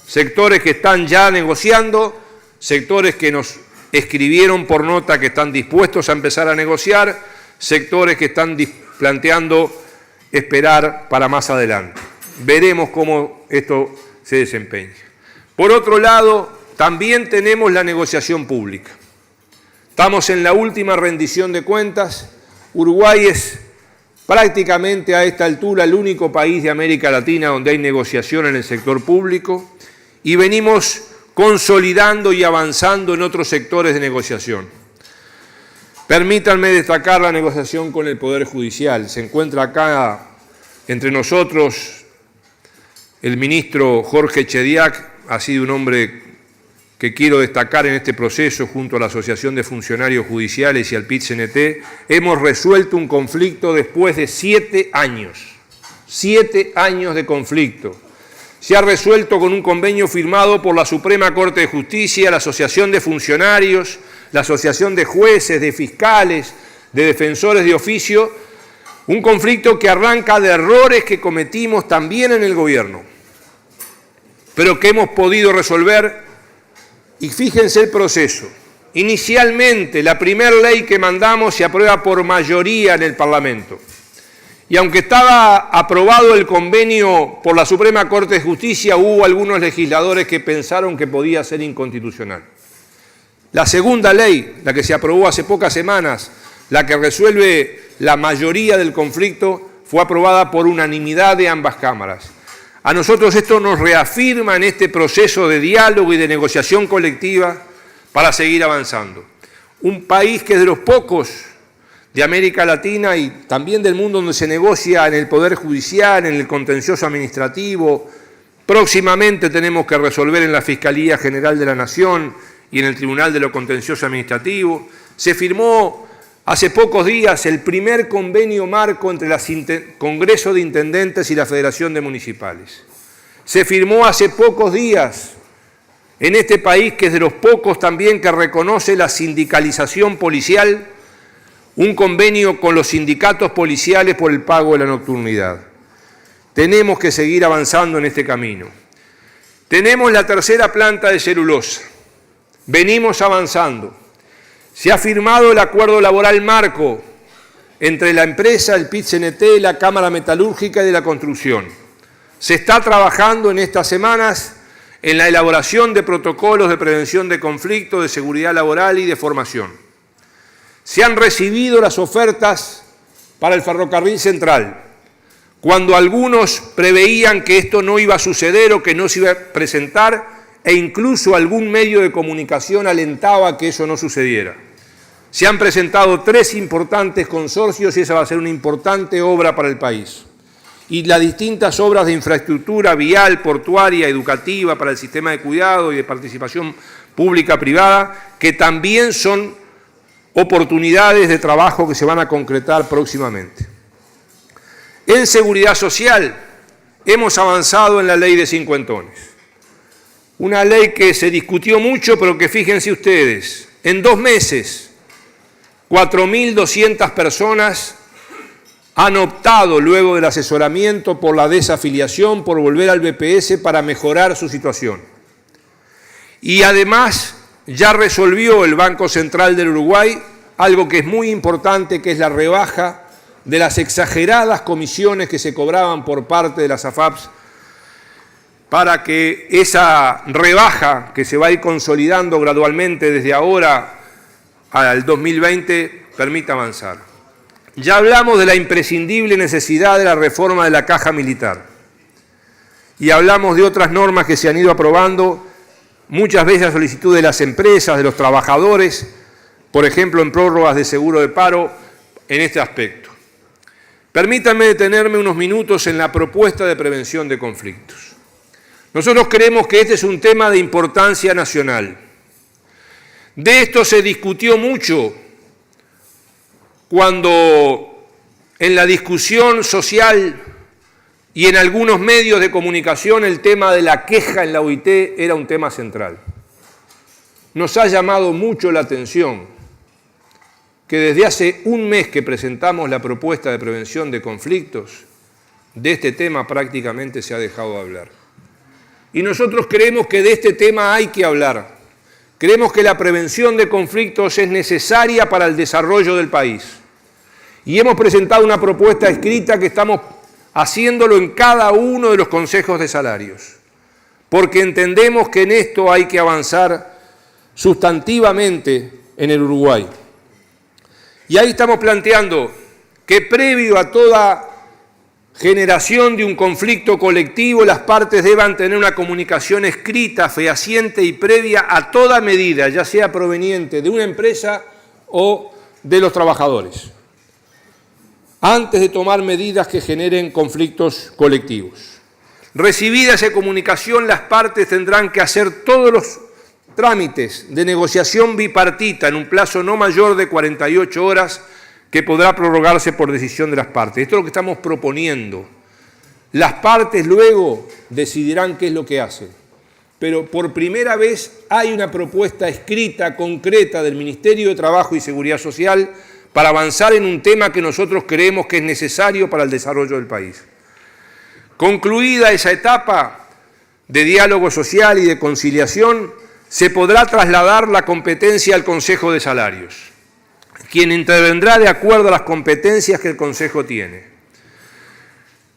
Sectores que están ya negociando, sectores que nos escribieron por nota que están dispuestos a empezar a negociar, sectores que están planteando esperar para más adelante. Veremos cómo esto se desempeña. Por otro lado, también tenemos la negociación pública. Estamos en la última rendición de cuentas. Uruguay es prácticamente a esta altura el único país de América Latina donde hay negociación en el sector público, y venimos consolidando y avanzando en otros sectores de negociación. Permítanme destacar la negociación con el Poder Judicial. Se encuentra acá entre nosotros el ministro Jorge Chediak, ha sido un hombre que quiero destacar en este proceso junto a la Asociación de Funcionarios Judiciales y al PIT-CNT. Hemos resuelto un conflicto después de 7 años. 7 años de conflicto. Se ha resuelto con un convenio firmado por la Suprema Corte de Justicia, la Asociación de Funcionarios, la Asociación de Jueces, de Fiscales, de Defensores de Oficio, un conflicto que arranca de errores que cometimos también en el gobierno, pero que hemos podido resolver. Y fíjense el proceso. Inicialmente, la primera ley que mandamos se aprueba por mayoría en el Parlamento. Y aunque estaba aprobado el convenio por la Suprema Corte de Justicia, hubo algunos legisladores que pensaron que podía ser inconstitucional. La segunda ley, la que se aprobó hace pocas semanas, la que resuelve la mayoría del conflicto, fue aprobada por unanimidad de ambas cámaras. A nosotros esto nos reafirma en este proceso de diálogo y de negociación colectiva para seguir avanzando. Un país que es de los pocos de América Latina y también del mundo donde se negocia en el Poder Judicial, en el contencioso administrativo. Próximamente tenemos que resolver en la Fiscalía General de la Nación y en el Tribunal de lo Contencioso Administrativo. Se firmó hace pocos días el primer convenio marco entre el Congreso de Intendentes y la Federación de Municipales. Se firmó hace pocos días en este país, que es de los pocos también que reconoce la sindicalización policial, un convenio con los sindicatos policiales por el pago de la nocturnidad. Tenemos que seguir avanzando en este camino. Tenemos la tercera planta de celulosa. Venimos avanzando. Se ha firmado el acuerdo laboral marco entre la empresa, el PIT-CNT, la Cámara Metalúrgica y de la Construcción. Se está trabajando en estas semanas en la elaboración de protocolos de prevención de conflictos, de seguridad laboral y de formación. Se han recibido las ofertas para el ferrocarril central, cuando algunos preveían que esto no iba a suceder o que no se iba a presentar, e incluso algún medio de comunicación alentaba que eso no sucediera. Se han presentado 3 importantes consorcios y esa va a ser una importante obra para el país. Y las distintas obras de infraestructura vial, portuaria, educativa, para el sistema de cuidado y de participación pública-privada, que también son oportunidades de trabajo que se van a concretar próximamente. En seguridad social hemos avanzado en la ley de cincuentones. Una ley que se discutió mucho, pero que fíjense ustedes, en 2 meses, 4.200 personas han optado luego del asesoramiento por la desafiliación, por volver al BPS para mejorar su situación. Y además ya resolvió el Banco Central del Uruguay algo que es muy importante, que es la rebaja de las exageradas comisiones que se cobraban por parte de las AFAPs, para que esa rebaja que se va a ir consolidando gradualmente desde ahora al 2020 permita avanzar. Ya hablamos de la imprescindible necesidad de la reforma de la Caja Militar y hablamos de otras normas que se han ido aprobando, muchas veces a solicitud de las empresas, de los trabajadores, por ejemplo en prórrogas de seguro de paro, en este aspecto. Permítanme detenerme unos minutos en la propuesta de prevención de conflictos. Nosotros creemos que este es un tema de importancia nacional. De esto se discutió mucho cuando en la discusión social y en algunos medios de comunicación el tema de la queja en la OIT era un tema central. Nos ha llamado mucho la atención que desde hace un mes que presentamos la propuesta de prevención de conflictos, de este tema prácticamente se ha dejado de hablar. Y nosotros creemos que de este tema hay que hablar. Creemos que la prevención de conflictos es necesaria para el desarrollo del país. Y hemos presentado una propuesta escrita que estamos haciéndolo en cada uno de los consejos de salarios, porque entendemos que en esto hay que avanzar sustantivamente en el Uruguay. Y ahí estamos planteando que previo a toda generación de un conflicto colectivo, las partes deban tener una comunicación escrita, fehaciente y previa a toda medida, ya sea proveniente de una empresa o de los trabajadores, antes de tomar medidas que generen conflictos colectivos. Recibida esa comunicación, las partes tendrán que hacer todos los trámites de negociación bipartita en un plazo no mayor de 48 horas que podrá prorrogarse por decisión de las partes. Esto es lo que estamos proponiendo. Las partes luego decidirán qué es lo que hacen. Pero por primera vez hay una propuesta escrita, concreta del Ministerio de Trabajo y Seguridad Social para avanzar en un tema que nosotros creemos que es necesario para el desarrollo del país. Concluida esa etapa de diálogo social y de conciliación, se podrá trasladar la competencia al Consejo de Salarios, quien intervendrá de acuerdo a las competencias que el Consejo tiene.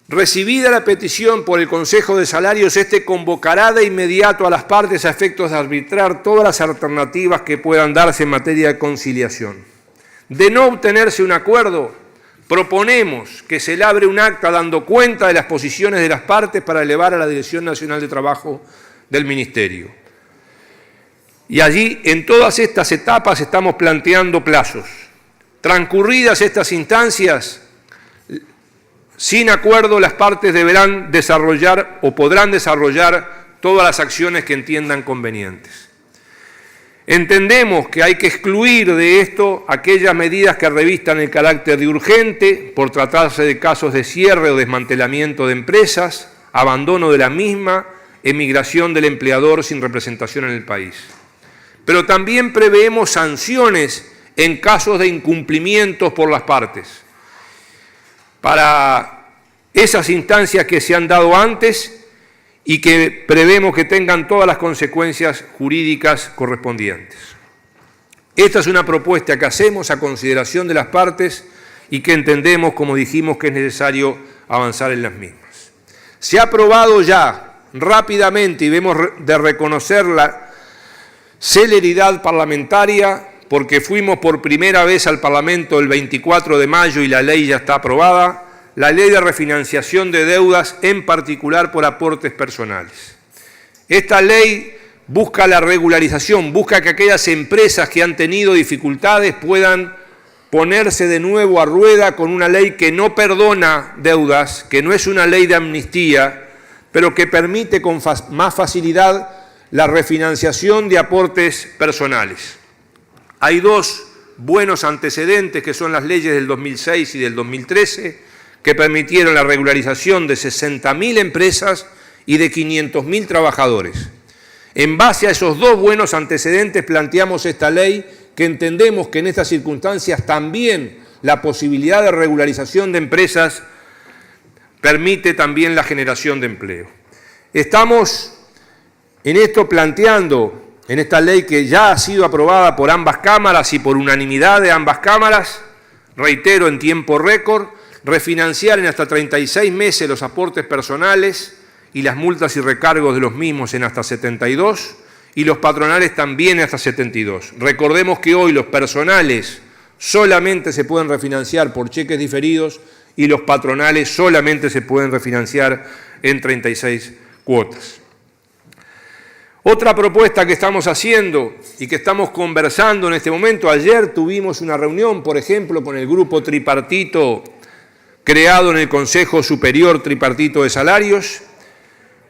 Recibida la petición por el Consejo de Salarios, este convocará de inmediato a las partes a efectos de arbitrar todas las alternativas que puedan darse en materia de conciliación. De no obtenerse un acuerdo, proponemos que se elabre un acta dando cuenta de las posiciones de las partes para elevar a la Dirección Nacional de Trabajo del Ministerio. Y allí, en todas estas etapas, estamos planteando plazos. Transcurridas estas instancias, sin acuerdo, las partes deberán desarrollar o podrán desarrollar todas las acciones que entiendan convenientes. Entendemos que hay que excluir de esto aquellas medidas que revistan el carácter de urgente, por tratarse de casos de cierre o desmantelamiento de empresas, abandono de la misma, emigración del empleador sin representación en el país. Pero también preveemos sanciones en casos de incumplimientos por las partes. Para esas instancias que se han dado antes y que prevemos que tengan todas las consecuencias jurídicas correspondientes. Esta es una propuesta que hacemos a consideración de las partes y que entendemos, como dijimos, que es necesario avanzar en las mismas. Se ha aprobado ya rápidamente y debemos de reconocer la celeridad parlamentaria, porque fuimos por primera vez al Parlamento el 24 de mayo y la ley ya está aprobada, la ley de refinanciación de deudas, en particular por aportes personales. Esta ley busca la regularización, busca que aquellas empresas que han tenido dificultades puedan ponerse de nuevo a rueda con una ley que no perdona deudas, que no es una ley de amnistía, pero que permite con más facilidad la refinanciación de aportes personales. Hay dos buenos antecedentes, que son las leyes del 2006 y del 2013, que permitieron la regularización de 60.000 empresas y de 500.000 trabajadores. En base a esos dos buenos antecedentes planteamos esta ley, que entendemos que en estas circunstancias también la posibilidad de regularización de empresas permite también la generación de empleo. Estamos en esto planteando, en esta ley que ya ha sido aprobada por ambas cámaras y por unanimidad de ambas cámaras, reitero, en tiempo récord, refinanciar en hasta 36 meses los aportes personales y las multas y recargos de los mismos en hasta 72 y los patronales también hasta 72. Recordemos que hoy los personales solamente se pueden refinanciar por cheques diferidos y los patronales solamente se pueden refinanciar en 36 cuotas. Otra propuesta que estamos haciendo y que estamos conversando en este momento, ayer tuvimos una reunión, por ejemplo, con el grupo tripartito creado en el Consejo Superior Tripartito de Salarios,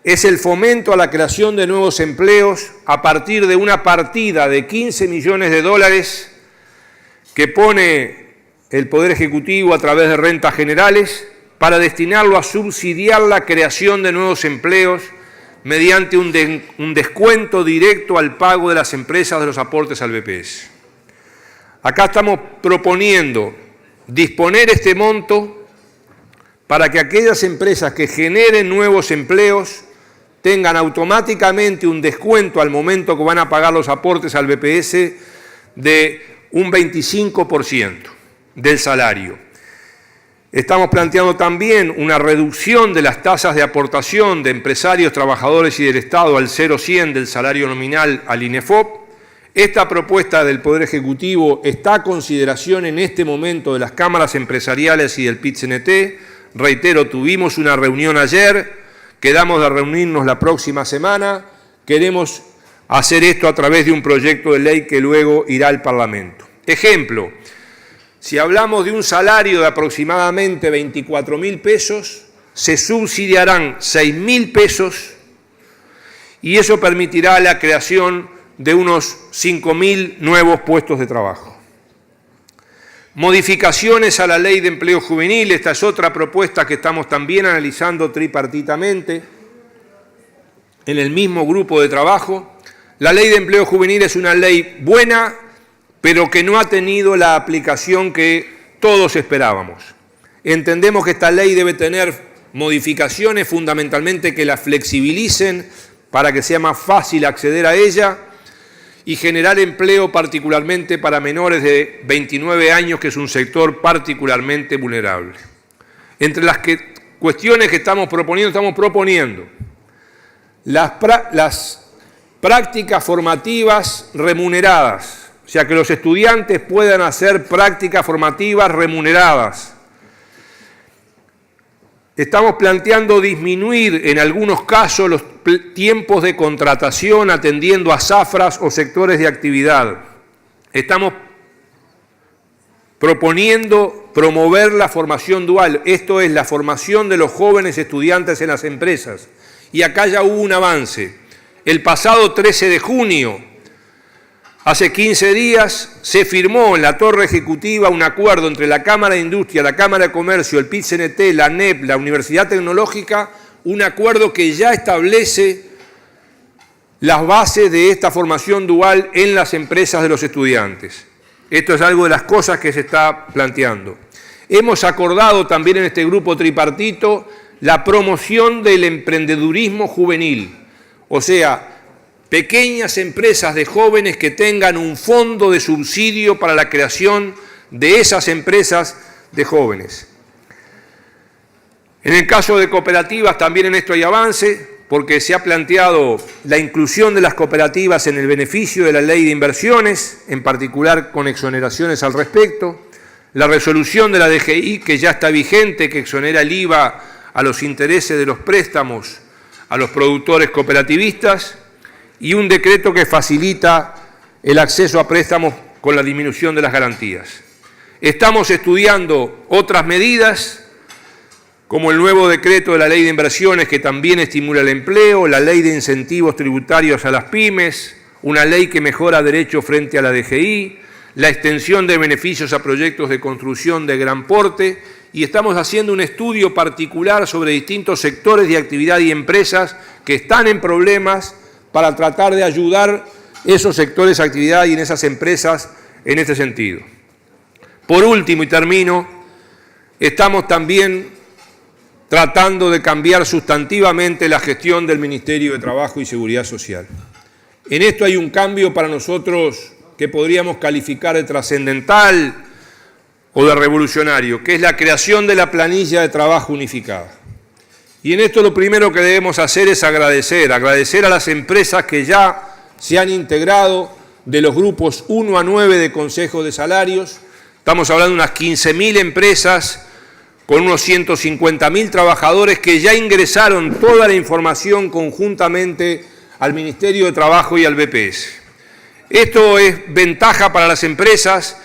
es el fomento a la creación de nuevos empleos a partir de una partida de 15 millones de dólares que pone el Poder Ejecutivo a través de rentas generales para destinarlo a subsidiar la creación de nuevos empleos mediante un descuento directo al pago de las empresas de los aportes al BPS. Acá estamos proponiendo disponer este monto para que aquellas empresas que generen nuevos empleos tengan automáticamente un descuento al momento que van a pagar los aportes al BPS de un 25% del salario. Estamos planteando también una reducción de las tasas de aportación de empresarios, trabajadores y del Estado al 0,100 del salario nominal al INEFOP. Esta propuesta del Poder Ejecutivo está a consideración en este momento de las cámaras empresariales y del PIT-CNT. Reitero, tuvimos una reunión ayer, quedamos de reunirnos la próxima semana. Queremos hacer esto a través de un proyecto de ley que luego irá al Parlamento. Ejemplo. Si hablamos de un salario de aproximadamente 24.000 pesos, se subsidiarán 6.000 pesos y eso permitirá la creación de unos 5.000 nuevos puestos de trabajo. Modificaciones a la Ley de Empleo Juvenil, esta es otra propuesta que estamos también analizando tripartitamente en el mismo grupo de trabajo. La Ley de Empleo Juvenil es una ley buena, pero que no ha tenido la aplicación que todos esperábamos. Entendemos que esta ley debe tener modificaciones, fundamentalmente que la flexibilicen para que sea más fácil acceder a ella. y generar empleo particularmente para menores de 29 años, que es un sector particularmente vulnerable. Entre las cuestiones que estamos proponiendo las prácticas formativas remuneradas, o sea, que los estudiantes puedan hacer prácticas formativas remuneradas. Estamos planteando disminuir en algunos casos los tiempos de contratación atendiendo a zafras o sectores de actividad. Estamos proponiendo promover la formación dual, esto es la formación de los jóvenes estudiantes en las empresas. Y acá ya hubo un avance. El pasado 13 de junio, hace 15 días, se firmó en la Torre Ejecutiva un acuerdo entre la Cámara de Industria, la Cámara de Comercio, el PIT-CNT, la ANEP, la Universidad Tecnológica, un acuerdo que ya establece las bases de esta formación dual en las empresas de los estudiantes. Esto es algo de las cosas que se está planteando. Hemos acordado también en este grupo tripartito la promoción del emprendedurismo juvenil, o sea, pequeñas empresas de jóvenes que tengan un fondo de subsidio para la creación de esas empresas de jóvenes. En el caso de cooperativas también en esto hay avance, porque se ha planteado la inclusión de las cooperativas en el beneficio de la ley de inversiones, en particular con exoneraciones al respecto, la resolución de la DGI que ya está vigente, que exonera el IVA a los intereses de los préstamos a los productores cooperativistas, y un decreto que facilita el acceso a préstamos con la disminución de las garantías. Estamos estudiando otras medidas, como el nuevo decreto de la Ley de Inversiones, que también estimula el empleo, la Ley de Incentivos Tributarios a las pymes, una ley que mejora derechos frente a la DGI, la extensión de beneficios a proyectos de construcción de gran porte, y estamos haciendo un estudio particular sobre distintos sectores de actividad y empresas que están en problemas para tratar de ayudar esos sectores de actividad y en esas empresas en este sentido. Por último, y termino, estamos también tratando de cambiar sustantivamente la gestión del Ministerio de Trabajo y Seguridad Social. En esto hay un cambio para nosotros que podríamos calificar de trascendental o de revolucionario, que es la creación de la planilla de trabajo unificada. Y en esto lo primero que debemos hacer es agradecer a las empresas que ya se han integrado de los grupos 1 a 9 de consejos de salarios. Estamos hablando de unas 15.000 empresas con unos 150.000 trabajadores que ya ingresaron toda la información conjuntamente al Ministerio de Trabajo y al BPS. Esto es ventaja para las empresas,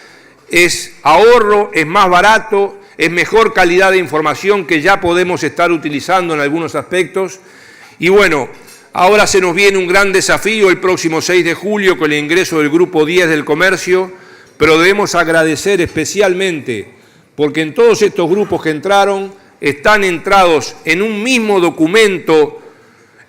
es ahorro, es más barato, es mejor calidad de información que ya podemos estar utilizando en algunos aspectos. Y bueno, ahora se nos viene un gran desafío el próximo 6 de julio con el ingreso del Grupo 10 del Comercio, pero debemos agradecer especialmente porque en todos estos grupos que entraron, están entrados en un mismo documento,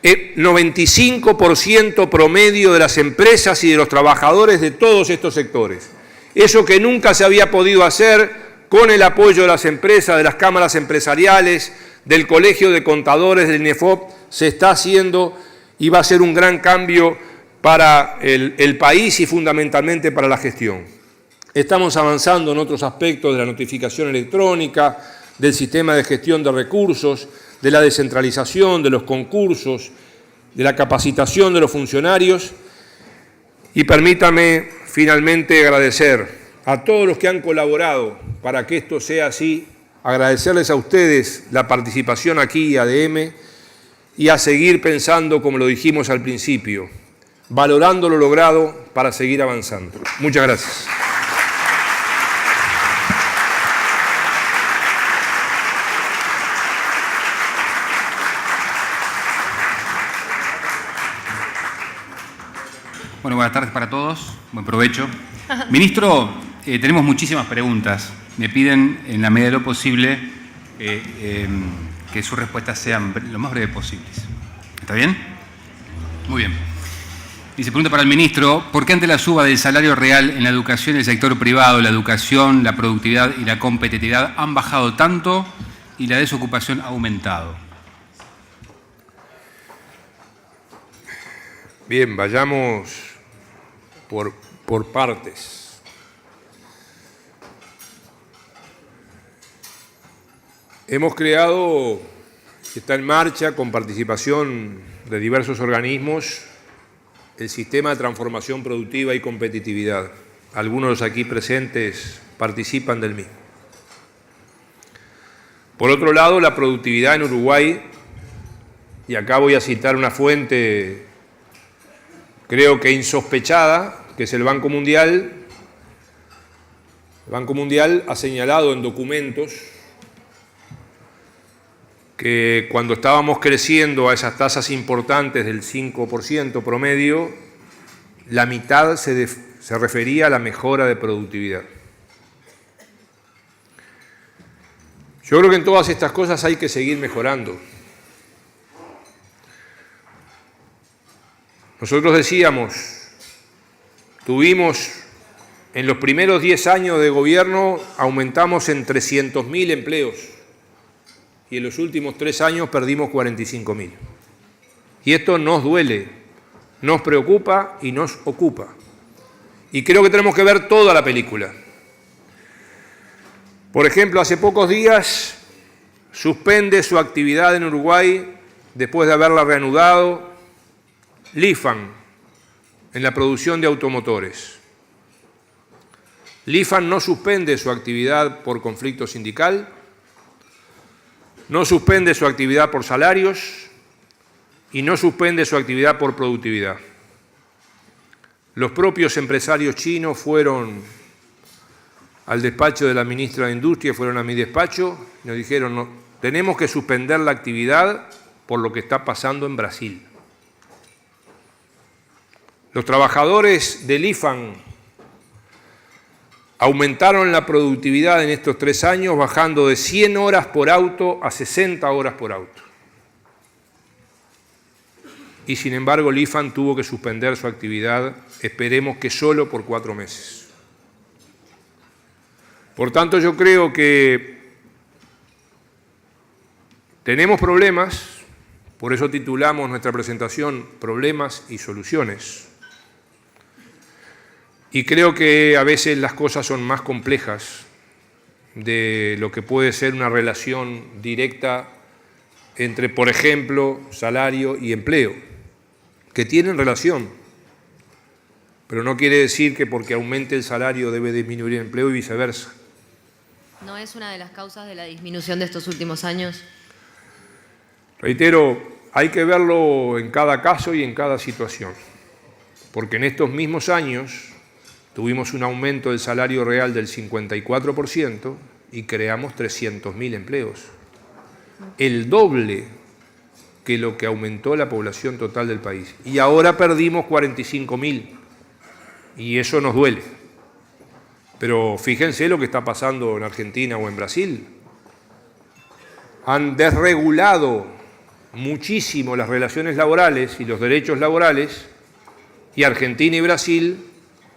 95% promedio de las empresas y de los trabajadores de todos estos sectores. Eso que nunca se había podido hacer con el apoyo de las empresas, de las cámaras empresariales, del Colegio de Contadores, del INEFOP, se está haciendo y va a ser un gran cambio para el país y fundamentalmente para la gestión. Estamos avanzando en otros aspectos de la notificación electrónica, del sistema de gestión de recursos, de la descentralización, de los concursos, de la capacitación de los funcionarios. Y permítame finalmente agradecer a todos los que han colaborado para que esto sea así, agradecerles a ustedes la participación aquí, ADM, y a seguir pensando, como lo dijimos al principio, valorando lo logrado para seguir avanzando. Muchas gracias. Bueno, buenas tardes para todos. Buen provecho. Ministro, tenemos muchísimas preguntas. Me piden, en la medida de lo posible, que sus respuestas sean lo más breves posibles. ¿Está bien? Muy bien. Dice, pregunta para el ministro, ¿por qué ante la suba del salario real en la educación y el sector privado, la educación, la productividad y la competitividad han bajado tanto y la desocupación ha aumentado? Bien, vayamos por partes. Hemos creado, está en marcha con participación de diversos organismos, el sistema de transformación productiva y competitividad. Algunos de los aquí presentes participan del mismo. Por otro lado, la productividad en Uruguay, y acá voy a citar una fuente, creo que insospechada, que es el Banco Mundial. El Banco Mundial ha señalado en documentos que cuando estábamos creciendo a esas tasas importantes del 5% promedio, la mitad se refería a la mejora de productividad. Yo creo que en todas estas cosas hay que seguir mejorando. Nosotros decíamos, tuvimos en los primeros 10 años de gobierno, aumentamos en 300.000 empleos y en los últimos 3 años perdimos 45.000. Y esto nos duele, nos preocupa y nos ocupa. Y creo que tenemos que ver toda la película. Por ejemplo, hace pocos días suspende su actividad en Uruguay, después de haberla reanudado, Lifan, en la producción de automotores. Lifan no suspende su actividad por conflicto sindical, no suspende su actividad por salarios y no suspende su actividad por productividad. Los propios empresarios chinos fueron al despacho de la ministra de Industria, fueron a mi despacho y nos dijeron, no, tenemos que suspender la actividad por lo que está pasando en Brasil. Los trabajadores del IFAN aumentaron la productividad en estos 3 años, bajando de 100 horas por auto a 60 horas por auto. Y sin embargo, el IFAN tuvo que suspender su actividad, esperemos que solo por 4 meses. Por tanto, yo creo que tenemos problemas, por eso titulamos nuestra presentación Problemas y Soluciones. Y creo que a veces las cosas son más complejas de lo que puede ser una relación directa entre, por ejemplo, salario y empleo, que tienen relación, pero no quiere decir que porque aumente el salario debe disminuir el empleo y viceversa. ¿No es una de las causas de la disminución de estos últimos años? Reitero, hay que verlo en cada caso y en cada situación, porque en estos mismos años tuvimos un aumento del salario real del 54% y creamos 300.000 empleos, el doble que lo que aumentó la población total del país. Y ahora perdimos 45.000 y eso nos duele. Pero fíjense lo que está pasando en Argentina o en Brasil. Han desregulado muchísimo las relaciones laborales y los derechos laborales, y Argentina y Brasil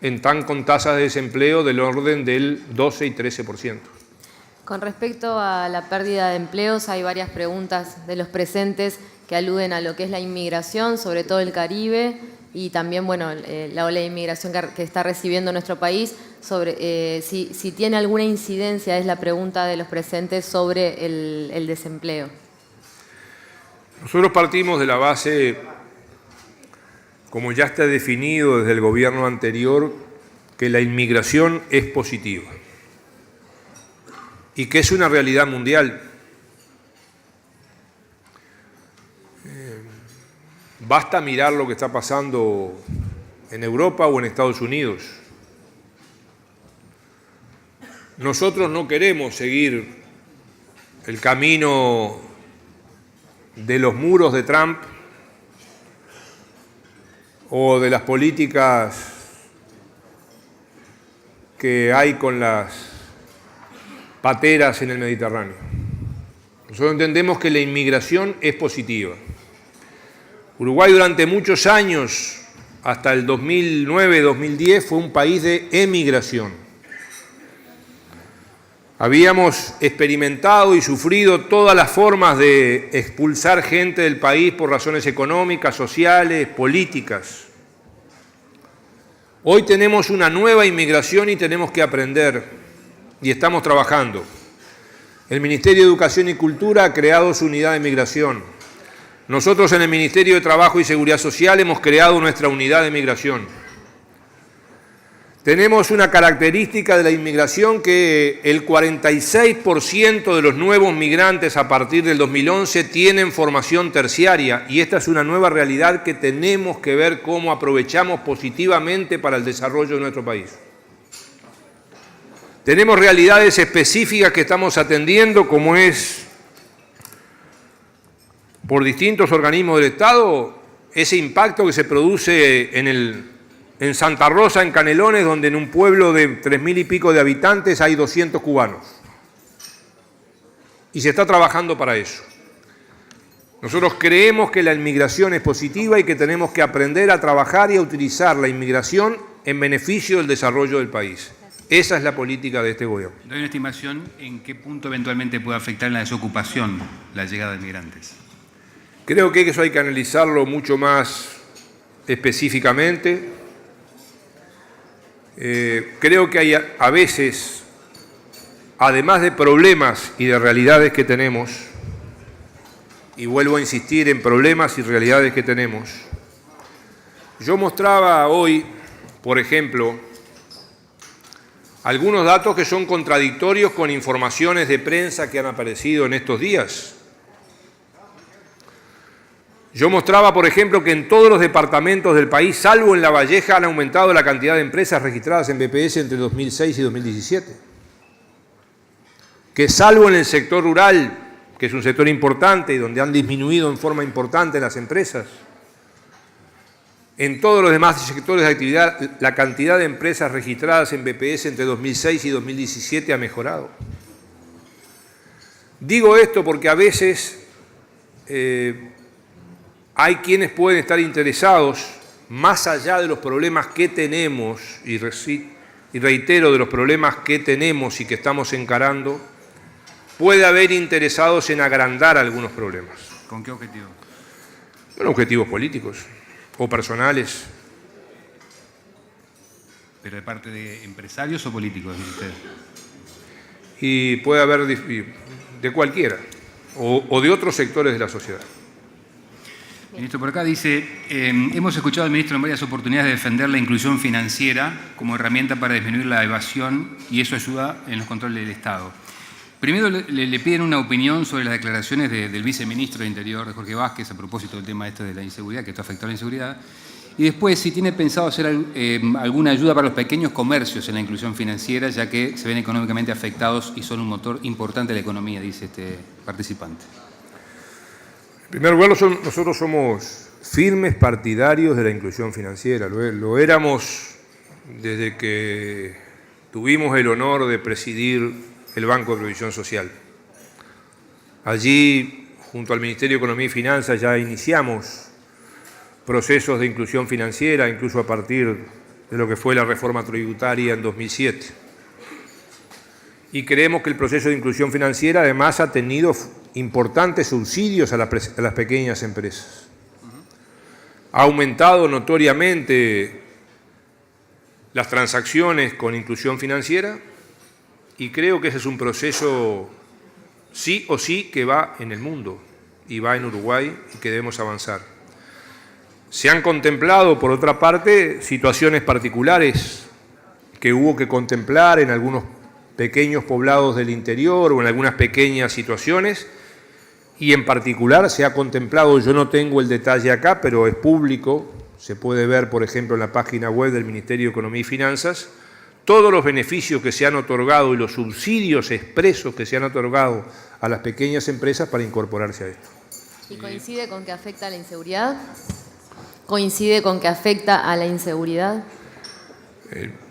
están con tasas de desempleo del orden del 12 y 13%. Con respecto a la pérdida de empleos, hay varias preguntas de los presentes que aluden a lo que es la inmigración, sobre todo el Caribe, y también, bueno, la ola de inmigración que está recibiendo nuestro país, sobre si tiene alguna incidencia, es la pregunta de los presentes, sobre el desempleo. Nosotros partimos de la base, como ya está definido desde el gobierno anterior, que la inmigración es positiva y que es una realidad mundial. Basta mirar lo que está pasando en Europa o en Estados Unidos. Nosotros no queremos seguir el camino de los muros de Trump o de las políticas que hay con las pateras en el Mediterráneo. Nosotros entendemos que la inmigración es positiva. Uruguay durante muchos años, hasta el 2009-2010, fue un país de emigración. Habíamos experimentado y sufrido todas las formas de expulsar gente del país por razones económicas, sociales, políticas. Hoy tenemos una nueva inmigración y tenemos que aprender, y estamos trabajando. El Ministerio de Educación y Cultura ha creado su unidad de migración. Nosotros en el Ministerio de Trabajo y Seguridad Social hemos creado nuestra unidad de migración. Tenemos una característica de la inmigración que el 46% de los nuevos migrantes a partir del 2011 tienen formación terciaria, y esta es una nueva realidad que tenemos que ver cómo aprovechamos positivamente para el desarrollo de nuestro país. Tenemos realidades específicas que estamos atendiendo, como es, por distintos organismos del Estado, ese impacto que se produce en Santa Rosa, en Canelones, donde en un pueblo de 3.000 y pico de habitantes hay 200 cubanos. Y se está trabajando para eso. Nosotros creemos que la inmigración es positiva y que tenemos que aprender a trabajar y a utilizar la inmigración en beneficio del desarrollo del país. Esa es la política de este gobierno. ¿Doy una estimación en qué punto eventualmente puede afectar en la desocupación la llegada de migrantes? Creo que eso hay que analizarlo mucho más específicamente. Creo que hay a veces, además de problemas y de realidades que tenemos, y vuelvo a insistir en problemas y realidades que tenemos, yo mostraba hoy, por ejemplo, algunos datos que son contradictorios con informaciones de prensa que han aparecido en estos días. Yo mostraba, por ejemplo, que en todos los departamentos del país, salvo en La Valleja, han aumentado la cantidad de empresas registradas en BPS entre 2006 y 2017. Que salvo en el sector rural, que es un sector importante y donde han disminuido en forma importante las empresas, en todos los demás sectores de actividad, la cantidad de empresas registradas en BPS entre 2006 y 2017 ha mejorado. Digo esto porque a veces hay quienes pueden estar interesados, más allá de los problemas que tenemos, y reitero, de los problemas que tenemos y que estamos encarando, puede haber interesados en agrandar algunos problemas. ¿Con qué objetivo? Bueno, objetivos políticos o personales. ¿Pero de parte de empresarios o políticos, dice usted? Y puede haber de cualquiera, o de otros sectores de la sociedad. Ministro, por acá dice, hemos escuchado al ministro en varias oportunidades defender la inclusión financiera como herramienta para disminuir la evasión y eso ayuda en los controles del Estado. Primero le piden una opinión sobre las declaraciones del viceministro de Interior, de Jorge Vázquez, a propósito del tema este de la inseguridad, que esto afectó a la inseguridad. Y después, si tiene pensado hacer alguna ayuda para los pequeños comercios en la inclusión financiera, ya que se ven económicamente afectados y son un motor importante de la economía, dice este participante. En primer lugar, nosotros somos firmes partidarios de la inclusión financiera. Lo éramos desde que tuvimos el honor de presidir el Banco de Previsión Social. Allí, junto al Ministerio de Economía y Finanzas, ya iniciamos procesos de inclusión financiera, incluso a partir de lo que fue la reforma tributaria en 2007. Y creemos que el proceso de inclusión financiera además ha tenido importantes subsidios a las pequeñas empresas. Ha aumentado notoriamente las transacciones con inclusión financiera y creo que ese es un proceso sí o sí que va en el mundo y va en Uruguay y que debemos avanzar. Se han contemplado, por otra parte, situaciones particulares que hubo que contemplar en algunos pequeños poblados del interior o en algunas pequeñas situaciones, y en particular se ha contemplado, yo no tengo el detalle acá, pero es público, se puede ver, por ejemplo, en la página web del Ministerio de Economía y Finanzas, todos los beneficios que se han otorgado y los subsidios expresos que se han otorgado a las pequeñas empresas para incorporarse a esto. ¿Y coincide con que afecta a la inseguridad? ¿Coincide con que afecta a la inseguridad?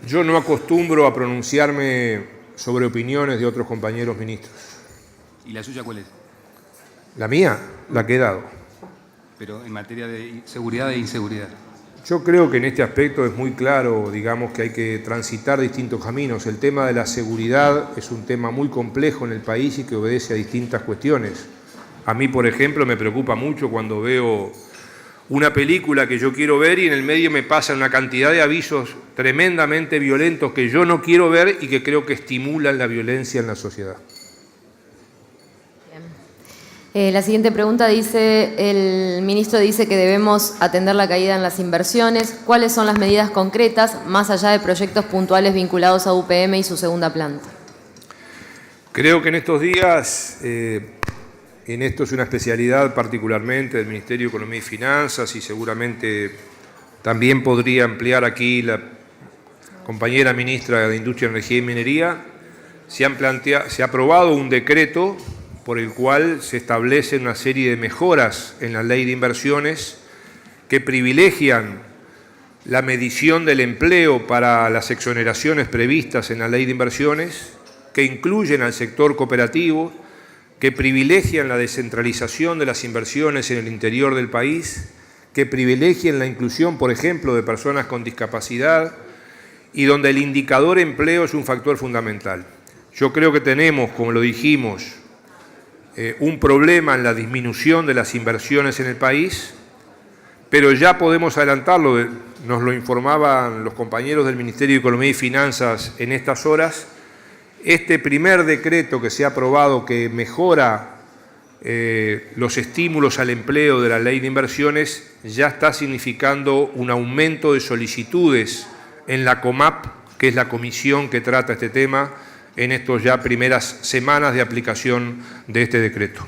Yo no acostumbro a pronunciarme sobre opiniones de otros compañeros ministros. ¿Y la suya cuál es? La mía, la que he dado. Pero en materia de seguridad e inseguridad. Yo creo que en este aspecto es muy claro, digamos, que hay que transitar distintos caminos. El tema de la seguridad es un tema muy complejo en el país y que obedece a distintas cuestiones. A mí, por ejemplo, me preocupa mucho cuando veo una película que yo quiero ver y en el medio me pasan una cantidad de avisos tremendamente violentos que yo no quiero ver y que creo que estimulan la violencia en la sociedad. La siguiente pregunta dice, el ministro dice que debemos atender la caída en las inversiones. ¿Cuáles son las medidas concretas, más allá de proyectos puntuales vinculados a UPM y su segunda planta? Creo que en estos días, en esto es una especialidad particularmente del Ministerio de Economía y Finanzas y seguramente también podría ampliar aquí la compañera ministra de Industria, Energía y Minería, se ha aprobado un decreto por el cual se establece una serie de mejoras en la ley de inversiones que privilegian la medición del empleo para las exoneraciones previstas en la ley de inversiones, que incluyen al sector cooperativo, que privilegian la descentralización de las inversiones en el interior del país, que privilegian la inclusión, por ejemplo, de personas con discapacidad y donde el indicador empleo es un factor fundamental. Yo creo que tenemos, como lo dijimos, un problema en la disminución de las inversiones en el país, pero ya podemos adelantarlo, nos lo informaban los compañeros del Ministerio de Economía y Finanzas en estas horas. Este primer decreto que se ha aprobado que mejora los estímulos al empleo de la ley de inversiones ya está significando un aumento de solicitudes en la COMAP, que es la comisión que trata este tema, en estas ya primeras semanas de aplicación de este decreto.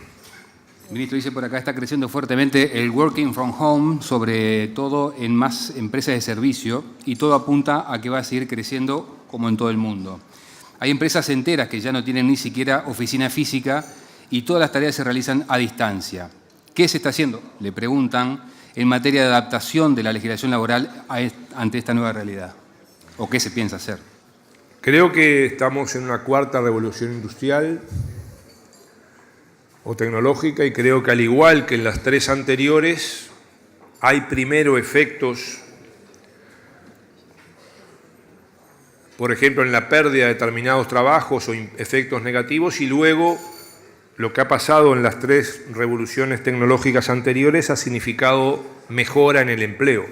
Ministro, dice por acá, está creciendo fuertemente el working from home, sobre todo en más empresas de servicio, y todo apunta a que va a seguir creciendo como en todo el mundo. Hay empresas enteras que ya no tienen ni siquiera oficina física y todas las tareas se realizan a distancia. ¿Qué se está haciendo? Le preguntan, en materia de adaptación de la legislación laboral ante esta nueva realidad. ¿O qué se piensa hacer? Creo que estamos en una cuarta revolución industrial o tecnológica y creo que al igual que en las tres anteriores hay primero efectos, por ejemplo, en la pérdida de determinados trabajos o efectos negativos y luego lo que ha pasado en las tres revoluciones tecnológicas anteriores ha significado mejora en el empleo.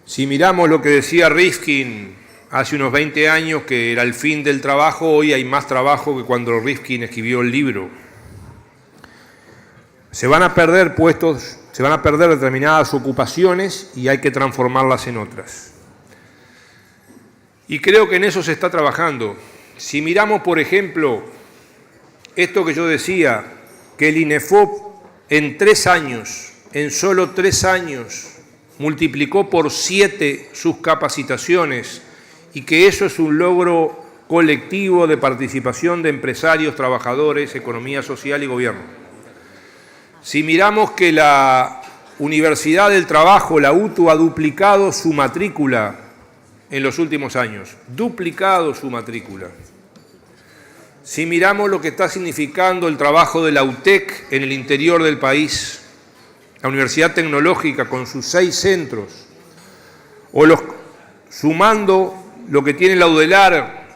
Si miramos lo que decía Rifkin hace unos 20 años, que era el fin del trabajo, hoy hay más trabajo que cuando Rifkin escribió el libro. Se van a perder puestos, se van a perder determinadas ocupaciones y hay que transformarlas en otras. Y creo que en eso se está trabajando. Si miramos, por ejemplo, esto que yo decía, que el INEFOP en 3 años, en solo 3 años, multiplicó por 7 sus capacitaciones y que eso es un logro colectivo de participación de empresarios, trabajadores, economía social y gobierno. Si miramos que la Universidad del Trabajo, la UTU, ha duplicado su matrícula en los últimos años, duplicado su matrícula. Si miramos lo que está significando el trabajo de la UTEC en el interior del país, la Universidad Tecnológica con sus 6 centros, o sumando lo que tiene la UDELAR,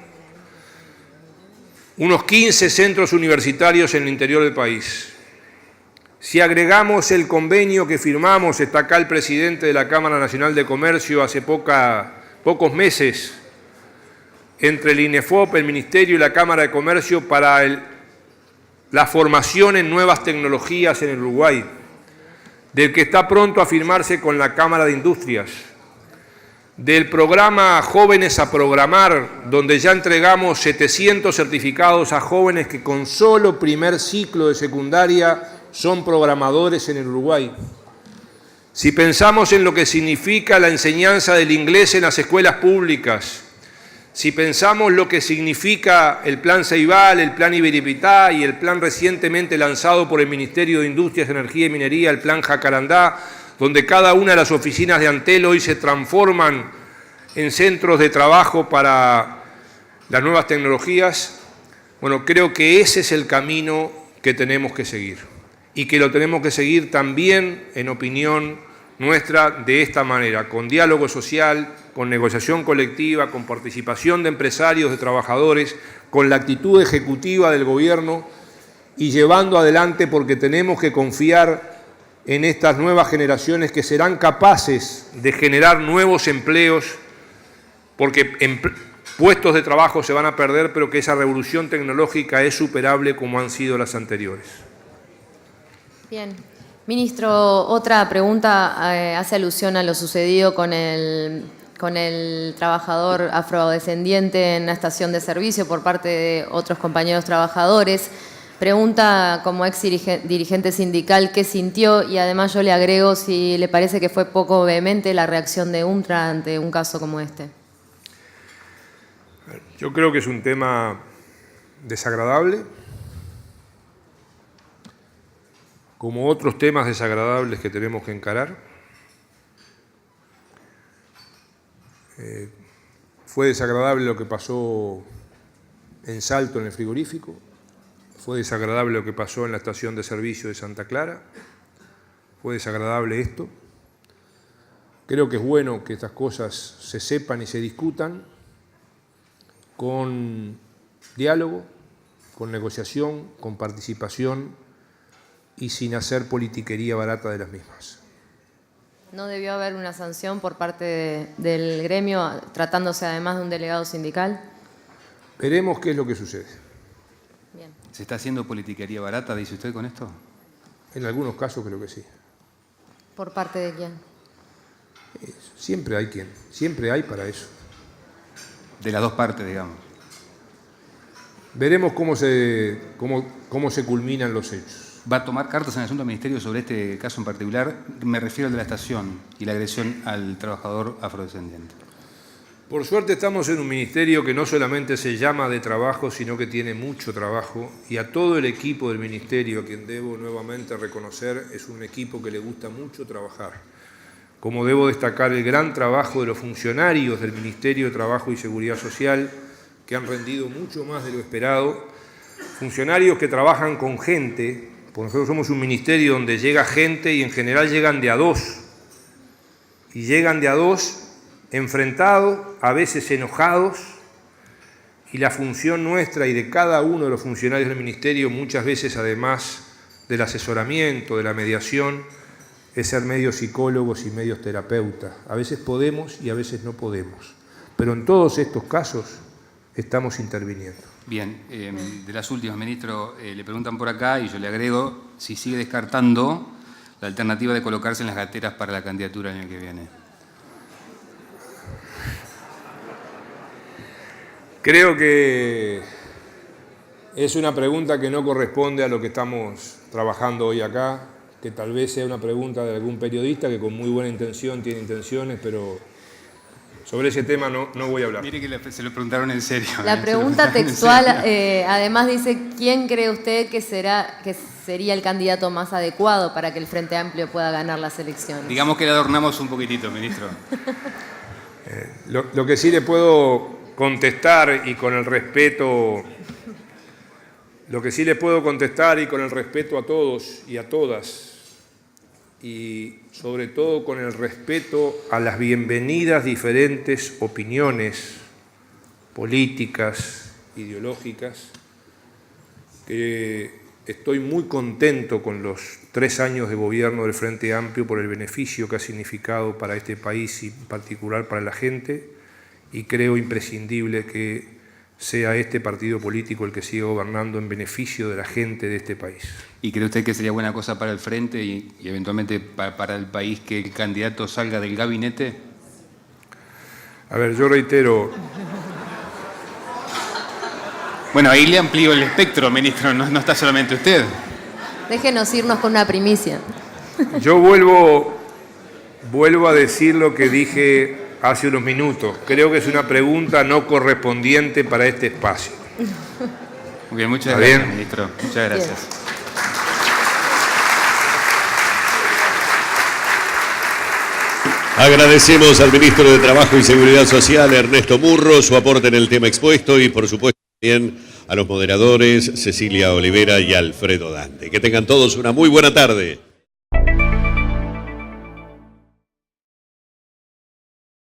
unos 15 centros universitarios en el interior del país. Si agregamos el convenio que firmamos, está acá el presidente de la Cámara Nacional de Comercio hace pocos meses, entre el INEFOP, el Ministerio y la Cámara de Comercio para la formación en nuevas tecnologías en el Uruguay, del que está pronto a firmarse con la Cámara de Industrias, del programa Jóvenes a Programar, donde ya entregamos 700 certificados a jóvenes que con solo primer ciclo de secundaria son programadores en el Uruguay. Si pensamos en lo que significa la enseñanza del inglés en las escuelas públicas, si pensamos lo que significa el Plan Ceibal, el Plan Iberipitá y el plan recientemente lanzado por el Ministerio de Industrias, Energía y Minería, el Plan Jacarandá, donde cada una de las oficinas de Antel hoy se transforman en centros de trabajo para las nuevas tecnologías, bueno, creo que ese es el camino que tenemos que seguir y que lo tenemos que seguir también, en opinión nuestra, de esta manera, con diálogo social, con negociación colectiva, con participación de empresarios, de trabajadores, con la actitud ejecutiva del gobierno y llevando adelante porque tenemos que confiar en estas nuevas generaciones que serán capaces de generar nuevos empleos, porque puestos de trabajo se van a perder, pero que esa revolución tecnológica es superable como han sido las anteriores. Bien. Ministro, otra pregunta hace alusión a lo sucedido con el trabajador afrodescendiente en la estación de servicio por parte de otros compañeros trabajadores. Pregunta como ex dirigente sindical qué sintió, y además yo le agrego si le parece que fue poco vehemente la reacción de UNTRA ante un caso como este. Yo creo que es un tema desagradable, como otros temas desagradables que tenemos que encarar. Fue desagradable lo que pasó en Salto, en el frigorífico. Fue desagradable lo que pasó en la estación de servicio de Santa Clara. Fue desagradable esto. Creo que es bueno que estas cosas se sepan y se discutan con diálogo, con negociación, con participación y sin hacer politiquería barata de las mismas. ¿No debió haber una sanción por parte del gremio, tratándose además de un delegado sindical? Veremos qué es lo que sucede. Bien. ¿Se está haciendo politiquería barata, dice usted, con esto? En algunos casos creo que sí. ¿Por parte de quién? Siempre hay para eso. De las dos partes, digamos. Veremos cómo se culminan los hechos. ¿Va a tomar cartas en el asunto del Ministerio sobre este caso en particular? Me refiero al de la estación y la agresión al trabajador afrodescendiente. Por suerte estamos en un ministerio que no solamente se llama de trabajo, sino que tiene mucho trabajo, y a todo el equipo del ministerio, a quien debo nuevamente reconocer, es un equipo que le gusta mucho trabajar. Como debo destacar el gran trabajo de los funcionarios del Ministerio de Trabajo y Seguridad Social, que han rendido mucho más de lo esperado, funcionarios que trabajan con gente, porque nosotros somos un ministerio donde llega gente y en general llegan de a dos, y llegan de a dos enfrentados, a veces enojados, y la función nuestra y de cada uno de los funcionarios del ministerio, muchas veces además del asesoramiento, de la mediación, es ser medios psicólogos y medios terapeutas. A veces podemos y a veces no podemos, pero en todos estos casos estamos interviniendo. Bien, de las últimas, ministro, le preguntan por acá y yo le agrego si sigue descartando la alternativa de colocarse en las gateras para la candidatura el año que viene. Creo que es una pregunta que no corresponde a lo que estamos trabajando hoy acá, que tal vez sea una pregunta de algún periodista que con muy buena intención tiene intenciones, pero sobre ese tema no voy a hablar. Mire que se lo preguntaron en serio. La pregunta textual, además dice, ¿quién cree usted que sería el candidato más adecuado para que el Frente Amplio pueda ganar las elecciones? Digamos que le adornamos un poquitito, ministro. Lo que sí le puedo contestar y con el respeto, a todos y a todas, y sobre todo con el respeto a las bienvenidas diferentes opiniones políticas, ideológicas, que estoy muy contento con los 3 años de gobierno del Frente Amplio por el beneficio que ha significado para este país y en particular para la gente, y creo imprescindible que sea este partido político el que siga gobernando en beneficio de la gente de este país. ¿Y cree usted que sería buena cosa para el Frente y eventualmente para el país que el candidato salga del gabinete? A ver, yo reitero... Bueno, ahí le amplío el espectro, ministro, no está solamente usted. Déjenos irnos con una primicia. Yo vuelvo a decir lo que dije hace unos minutos. Creo que es una pregunta no correspondiente para este espacio. Muy bien, muchas gracias, ministro. Muchas gracias. Bien. Agradecemos al ministro de Trabajo y Seguridad Social, Ernesto Murro, su aporte en el tema expuesto y, por supuesto, también a los moderadores Cecilia Olivera y Alfredo Dante. Que tengan todos una muy buena tarde.